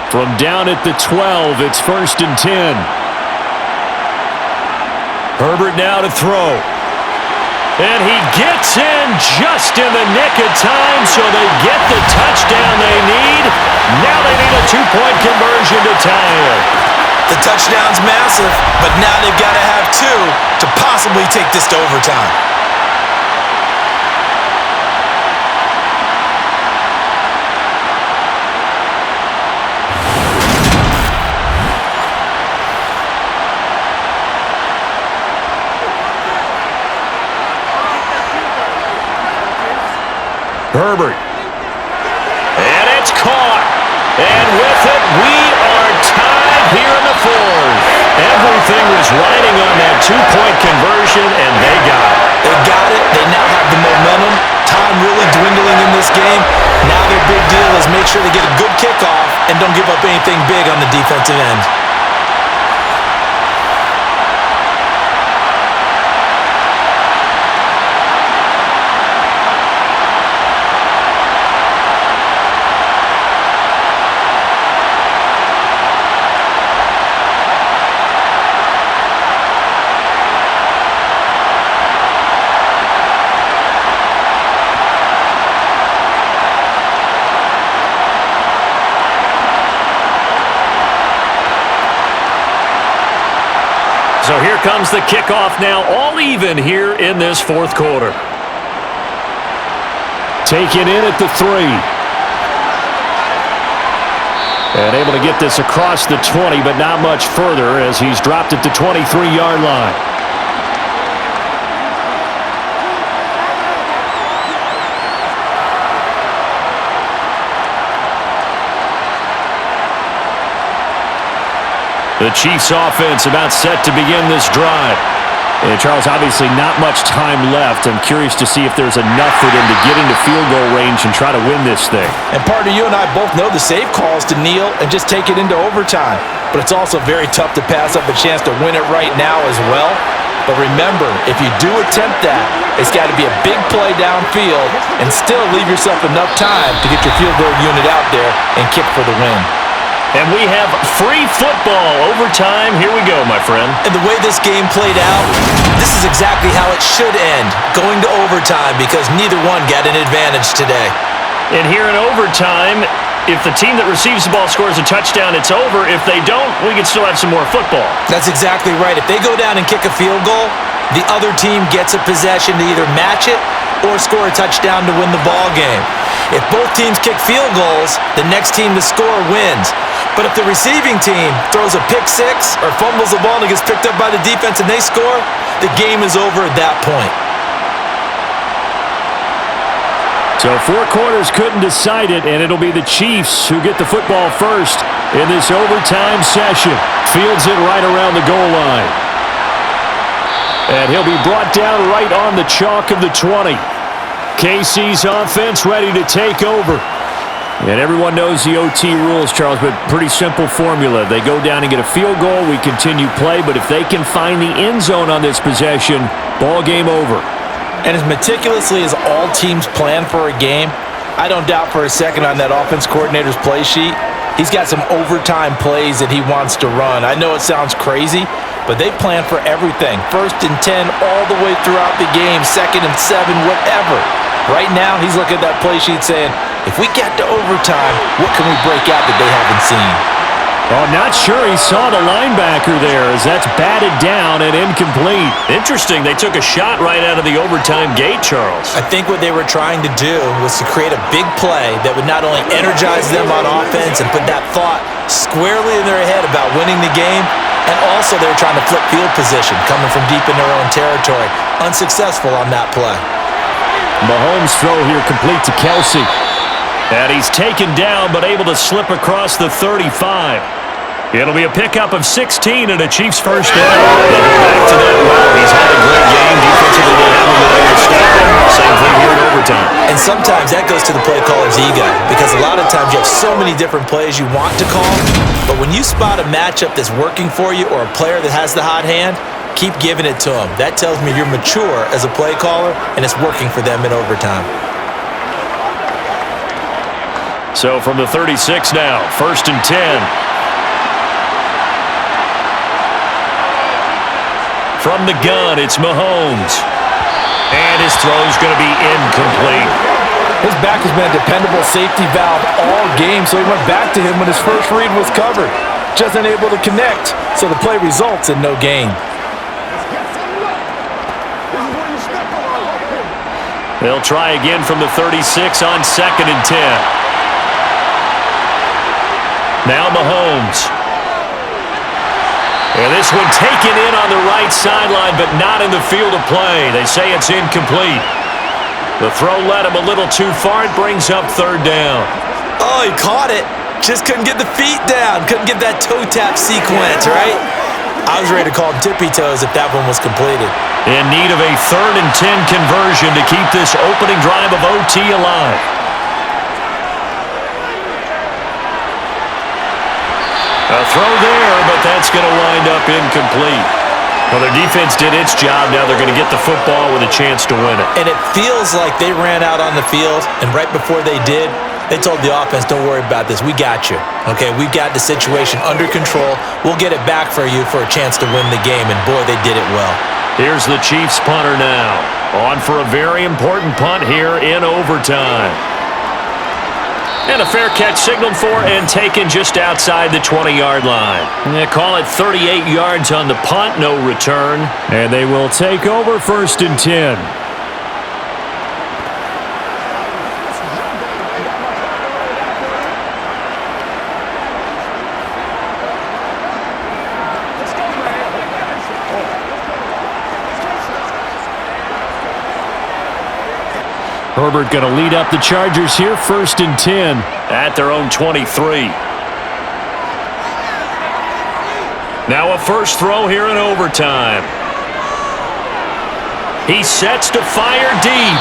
From down at the 12, it's 1st and 10. Herbert now to throw. And he gets in just in the nick of time, so they get the touchdown they need. Now they need a 2-point conversion to tie it. The touchdown's massive, but now they've got to have 2 to possibly take this to overtime. Herbert. And it's caught. And with it, we are tied here in the fourth. Everything was riding on that two-point conversion, and they got it. They got it. They now have the momentum. Time really dwindling in this game. Now their big deal is make sure they get a good kickoff and don't give up anything big on the defensive end. So here comes the kickoff now, all even here in this fourth quarter. Taken in at the 3. And able to get this across the 20, but not much further as he's dropped at the 23-yard line. The Chiefs offense about set to begin this drive. And Charles, obviously not much time left. I'm curious to see if there's enough for them to get into field goal range and try to win this thing. And partner, you and I both know the safe call is to kneel and just take it into overtime. But it's also very tough to pass up a chance to win it right now as well. But remember, if you do attempt that, it's got to be a big play downfield and still leave yourself enough time to get your field goal unit out there and kick for the win. And we have free football overtime. Here we go, my friend. And the way this game played out, this is exactly how it should end, going to overtime because neither one got an advantage today. And here in overtime, if the team that receives the ball scores a touchdown, it's over. If they don't, we can still have some more football. That's exactly right. If they go down and kick a field goal, the other team gets a possession to either match it or score a touchdown to win the ball game. If both teams kick field goals, the next team to score wins. But if the receiving team throws a pick six or fumbles the ball and it gets picked up by the defense and they score, the game is over at that point. So 4 quarters couldn't decide it, and it'll be the Chiefs who get the football first in this overtime session. Fields it right around the goal line. And he'll be brought down right on the chalk of the 20. KC's offense ready to take over. And everyone knows the OT rules, Charles, but pretty simple formula. They go down and get a field goal, we continue play, but if they can find the end zone on this possession, ball game over. And as meticulously as all teams plan for a game, I don't doubt for a second on that offense coordinator's play sheet, he's got some overtime plays that he wants to run. I know it sounds crazy, but they plan for everything. 1st and 10 all the way throughout the game, 2nd and 7, whatever. Right now, he's looking at that play sheet saying, if we get to overtime, what can we break out that they haven't seen? Oh, not sure he saw the linebacker there as that's batted down and incomplete. Interesting, they took a shot right out of the overtime gate, Charles. I think what they were trying to do was to create a big play that would not only energize them on offense and put that thought squarely in their head about winning the game, and also they were trying to flip field position, coming from deep in their own territory. Unsuccessful on that play. Mahomes' throw here complete to Kelsey. And he's taken down but able to slip across the 35. It'll be a pickup of 16 and a Chiefs first down. They'll go back to that route. He's had a great game. Defensively, they haven't been able to stop him. Same thing here in overtime. And sometimes that goes to the play caller's ego because a lot of times you have so many different plays you want to call, but when you spot a matchup that's working for you or a player that has the hot hand, keep giving it to them. That tells me you're mature as a play caller and it's working for them in overtime. So from the 36 now, 1st and 10. From the gun, it's Mahomes. And his throw's going to be incomplete. His back has been a dependable safety valve all game, so he went back to him when his first read was covered. Just unable to connect, so the play results in no gain. They'll try again from the 36 on 2nd and 10. Now Mahomes. And this one taken in on the right sideline, but not in the field of play. They say it's incomplete. The throw led him a little too far. It brings up third down. Oh, he caught it. Just couldn't get the feet down. Couldn't get that toe tap sequence, right? I was ready to call him tippy toes if that one was completed. In need of a 3rd and 10 conversion to keep this opening drive of OT alive. A throw there, but that's going to wind up incomplete. Well, their defense did its job. Now they're going to get the football with a chance to win it. And it feels like they ran out on the field, and right before they did, they told the offense, don't worry about this. We got you. Okay, we've got the situation under control. We'll get it back for you for a chance to win the game, and boy, they did it well. Here's the Chiefs punter now. On for a very important punt here in overtime. And a fair catch signaled for and taken just outside the 20-yard line. They call it 38 yards on the punt, no return. And they will take over 1st and 10. Herbert going to lead up the Chargers here, 1st and 10 at their own 23. Now a first throw here in overtime. He sets to fire deep,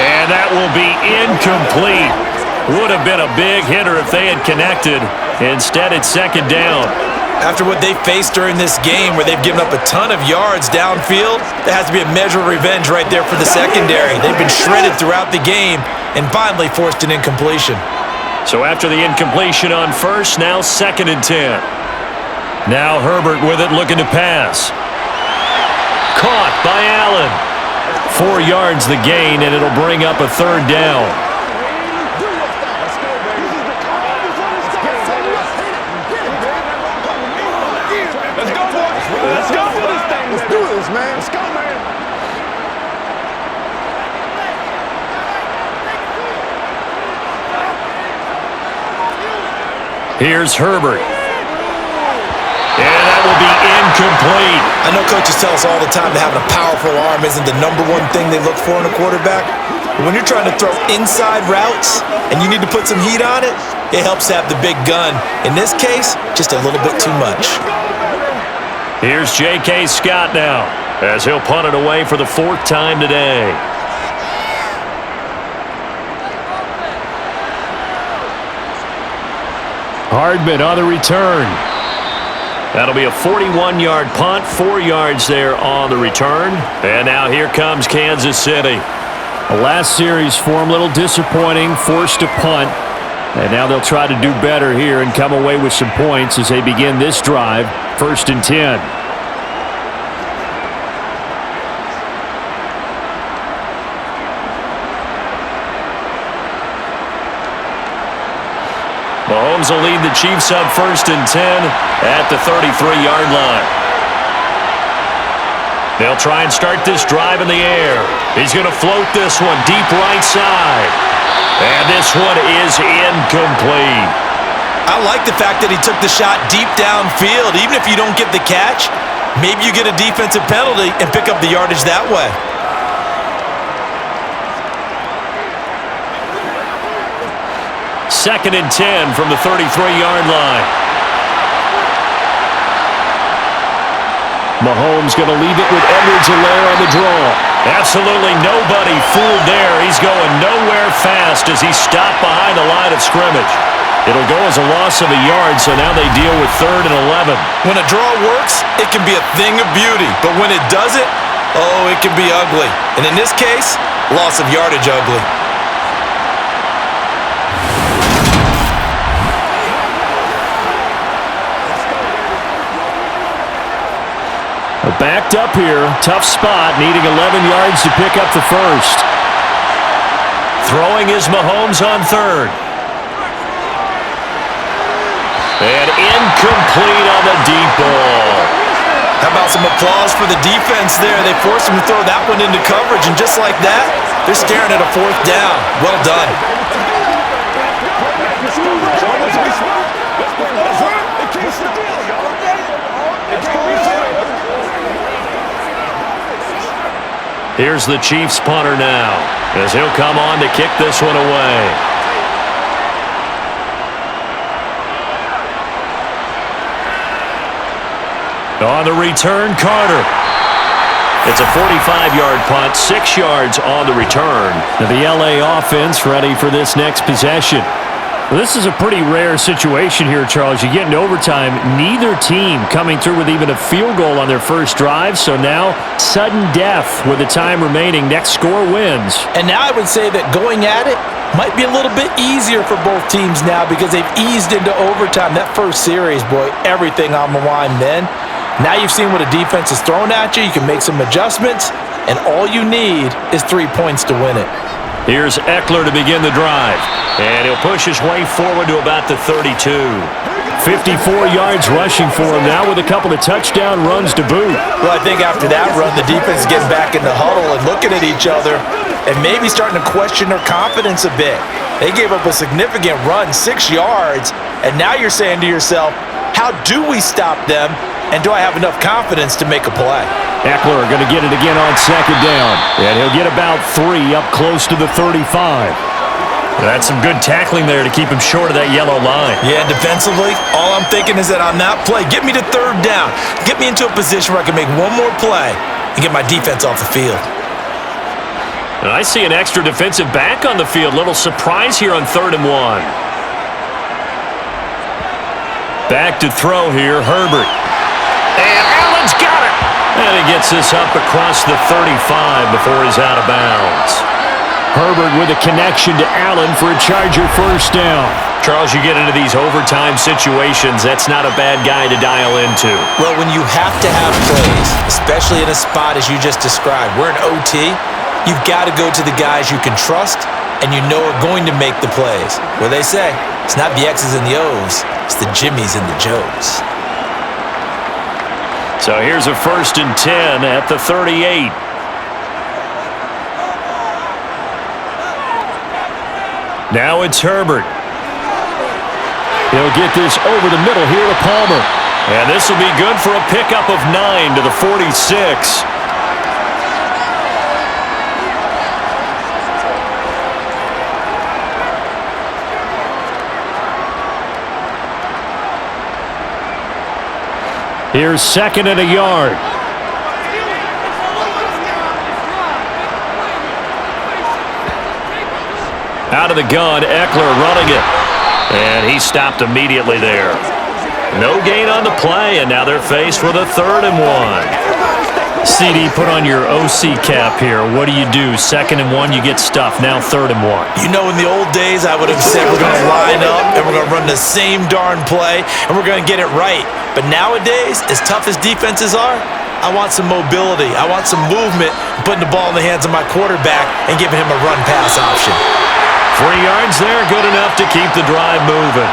and that will be incomplete. Would have been a big hitter if they had connected. Instead, it's 2nd down. After what they faced during this game where they've given up a ton of yards downfield, there has to be a measure of revenge right there for the secondary. They've been shredded throughout the game and finally forced an incompletion. So after the incompletion on first, now 2nd and 10. Now Herbert with it, looking to pass. Caught by Allen. 4 yards the gain, and it'll bring up a 3rd down. Let's do this, man. Let's go, man. Here's Herbert. And that will be incomplete. I know coaches tell us all the time that having a powerful arm isn't the #1 thing they look for in a quarterback. But when you're trying to throw inside routes and you need to put some heat on it, it helps to have the big gun. In this case, just a little bit too much. Here's J.K. Scott now, as he'll punt it away for the 4th time today. Hardman on the return. That'll be a 41-yard punt, 4 yards there on the return. And now here comes Kansas City. The last series for them, a little disappointing, forced to punt. And now they'll try to do better here and come away with some points as they begin this drive, 1st and 10. Mahomes will lead the Chiefs up 1st and 10 at the 33-yard line. They'll try and start this drive in the air. He's going to float this one deep right side. And this one is incomplete. I like the fact that he took the shot deep downfield. Even if you don't get the catch, maybe you get a defensive penalty and pick up the yardage that way. Second and 10 from the 33-yard line. Mahomes going to leave it with Edwards-Helaire on the draw. Absolutely nobody fooled there. He's going nowhere fast as he's stopped behind the line of scrimmage. It'll go as a loss of a yard, so now they deal with 3rd and 11. When a draw works, it can be a thing of beauty. But when it doesn't, oh, it can be ugly. And in this case, loss of yardage ugly. Backed up here, tough spot, needing 11 yards to pick up the first. Throwing is Mahomes on 3rd. And incomplete on the deep ball. How about some applause for the defense there? They forced him to throw that one into coverage, and just like that, they're staring at a 4th down. Well done. Here's the Chiefs punter now, as he'll come on to kick this one away. On the return, Carter. It's a 45-yard punt, 6 yards on the return. Now the LA offense ready for this next possession. Well, this is a pretty rare situation here, Charles. You get into overtime, neither team coming through with even a field goal on their first drive, so now sudden death with the time remaining. Next score wins. And now I would say that going at it might be a little bit easier for both teams now because they've eased into overtime. That first series, boy, everything on the line then. Now you've seen what a defense is throwing at you. You can make some adjustments, and all you need is 3 points to win it. Here's Eckler to begin the drive. And he'll push his way forward to about the 32. 54 yards rushing for him now with a couple of touchdown runs to boot. Well, I think after that run, the defense is getting back in the huddle and looking at each other and maybe starting to question their confidence a bit. They gave up a significant run, 6 yards, and now you're saying to yourself, how do we stop them, and do I have enough confidence to make a play? Eckler going to get it again on second down, and he'll get about 3 up close to the 35. That's some good tackling there to keep him short of that yellow line. Yeah, defensively, all I'm thinking is that on that play, get me to third down. Get me into a position where I can make one more play and get my defense off the field. And I see an extra defensive back on the field. Little surprise here on 3rd and 1. Back to throw here, Herbert. And Allen's got it. And he gets this up across the 35 before he's out of bounds. Herbert with a connection to Allen for a Charger first down. Charles, you get into these overtime situations, that's not a bad guy to dial into. Well, when you have to have plays, especially in a spot as you just described, we're in OT, you've got to go to the guys you can trust and you know are going to make the plays. What they say, it's not the X's and the O's, it's the Jimmies and the Joes. So here's a 1st and 10 at the 38. Now it's Herbert. He'll get this over the middle here to Palmer. And this will be good for a pickup of 9 to the 46. Here's 2nd and a yard. Out of the gun, Eckler running it. And he stopped immediately there. No gain on the play, and now they're faced with a 3rd and 1. CD, put on your OC cap here. What do? 2nd and 1, you get stuffed. Now 3rd and 1. You know, in the old days, I would have said we're going to line up and we're going to run the same darn play and we're going to get it right. But nowadays, as tough as defenses are, I want some mobility. I want some movement, putting the ball in the hands of my quarterback and giving him a run-pass option. 3 yards there, good enough to keep the drive moving.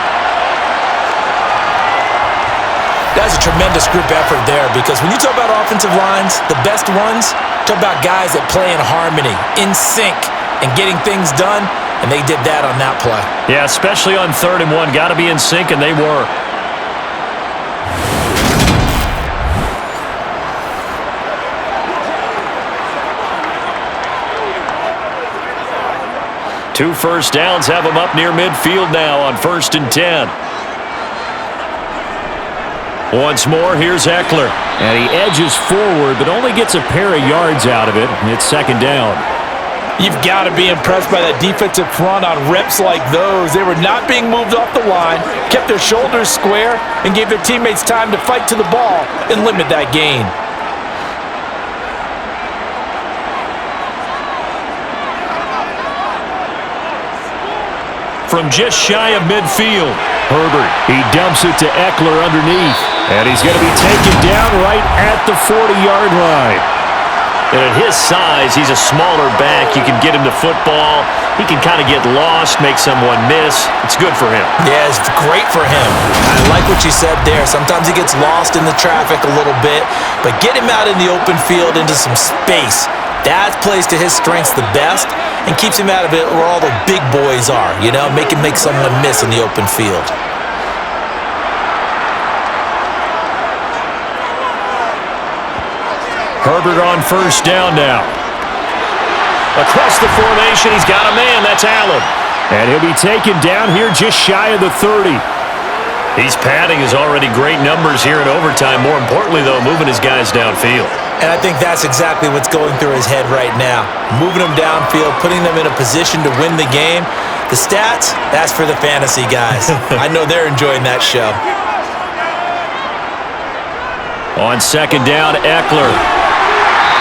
That's a tremendous group effort there because when you talk about offensive lines, the best ones, talk about guys that play in harmony, in sync, and getting things done, and they did that on that play. Yeah, especially on 3rd and 1. Got to be in sync, and they were. Two first downs have them up near midfield now on 1st and 10. Once more, here's Eckler. And he edges forward, but only gets a pair of yards out of it. It's 2nd down. You've got to be impressed by that defensive front on reps like those. They were not being moved off the line, kept their shoulders square, and gave their teammates time to fight to the ball and limit that gain. From just shy of midfield, Herbert, he dumps it to Eckler underneath. And he's going to be taken down right at the 40-yard line. And at his size, he's a smaller back. You can get him the football. He can kind of get lost, make someone miss. It's good for him. Yeah, it's great for him. I like what you said there. Sometimes he gets lost in the traffic a little bit, but get him out in the open field into some space. That plays to his strengths the best and keeps him out of it where all the big boys are, you know, make him make someone miss in the open field. Herbert on 1st down now. Across the formation, he's got a man. That's Allen. And he'll be taken down here just shy of the 30. He's padding his already great numbers here in overtime. More importantly, though, moving his guys downfield. And I think that's exactly what's going through his head right now. Moving them downfield, putting them in a position to win the game. The stats, that's for the fantasy guys. I know they're enjoying that show. On second down, Eckler.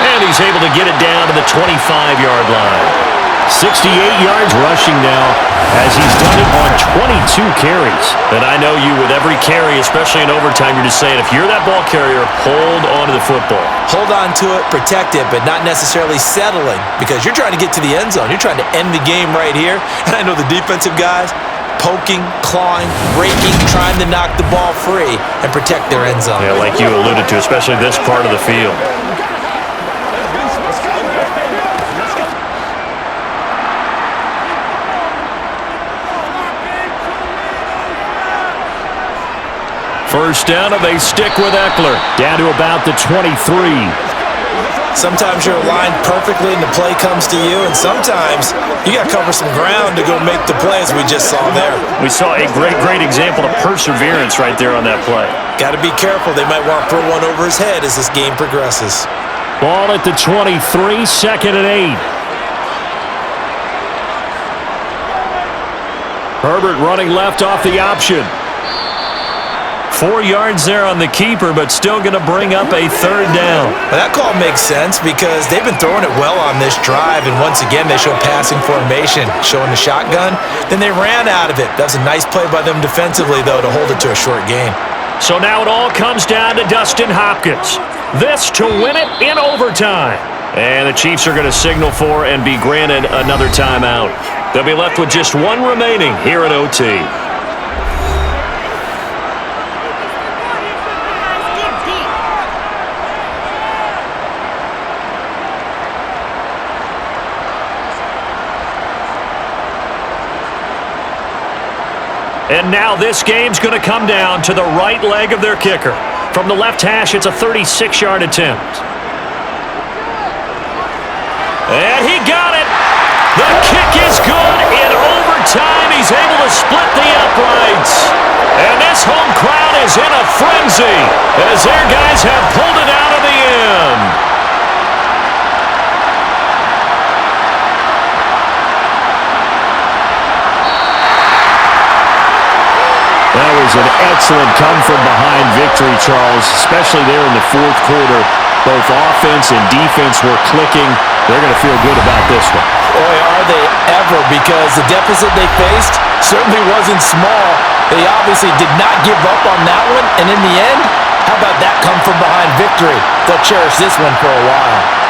And he's able to get it down to the 25-yard line. 68 yards rushing now as he's done it on 22 carries. And I know you with every carry, especially in overtime, you're just saying, if you're that ball carrier, hold on to the football. Hold on to it, protect it, but not necessarily settling because you're trying to get to the end zone. You're trying to end the game right here. And I know the defensive guys, poking, clawing, breaking, trying to knock the ball free and protect their end zone. Yeah, like you alluded to, especially this part of the field. First down, and they stick with Eckler. Down to about the 23. Sometimes you're aligned perfectly and the play comes to you, and sometimes you got to cover some ground to go make the play, as we just saw there. We saw a great example of perseverance right there on that play. Got to be careful. They might want to throw one over his head as this game progresses. Ball at the 23, 2nd and 8. Herbert running left off the option. 4 yards there on the keeper, but still going to bring up a third down. Well, that call makes sense because they've been throwing it well on this drive, and once again, they show passing formation, showing the shotgun. Then they ran out of it. That was a nice play by them defensively, though, to hold it to a short game. So now it all comes down to Dustin Hopkins. This to win it in overtime. And the Chiefs are going to signal for and be granted another timeout. They'll be left with just one remaining here at OT. And now this game's going to come down to the right leg of their kicker. From the left hash, it's a 36-yard attempt. And he got it. The kick is good. In overtime, he's able to split the uprights. And this home crowd is in a frenzy as their guys have pulled it out of the end. That was an excellent come-from-behind victory, Charles, especially there in the fourth quarter. Both offense and defense were clicking. They're going to feel good about this one. Boy, are they ever, because the deficit they faced certainly wasn't small. They obviously did not give up on that one, and in the end, how about that come-from-behind victory? They'll cherish this one for a while.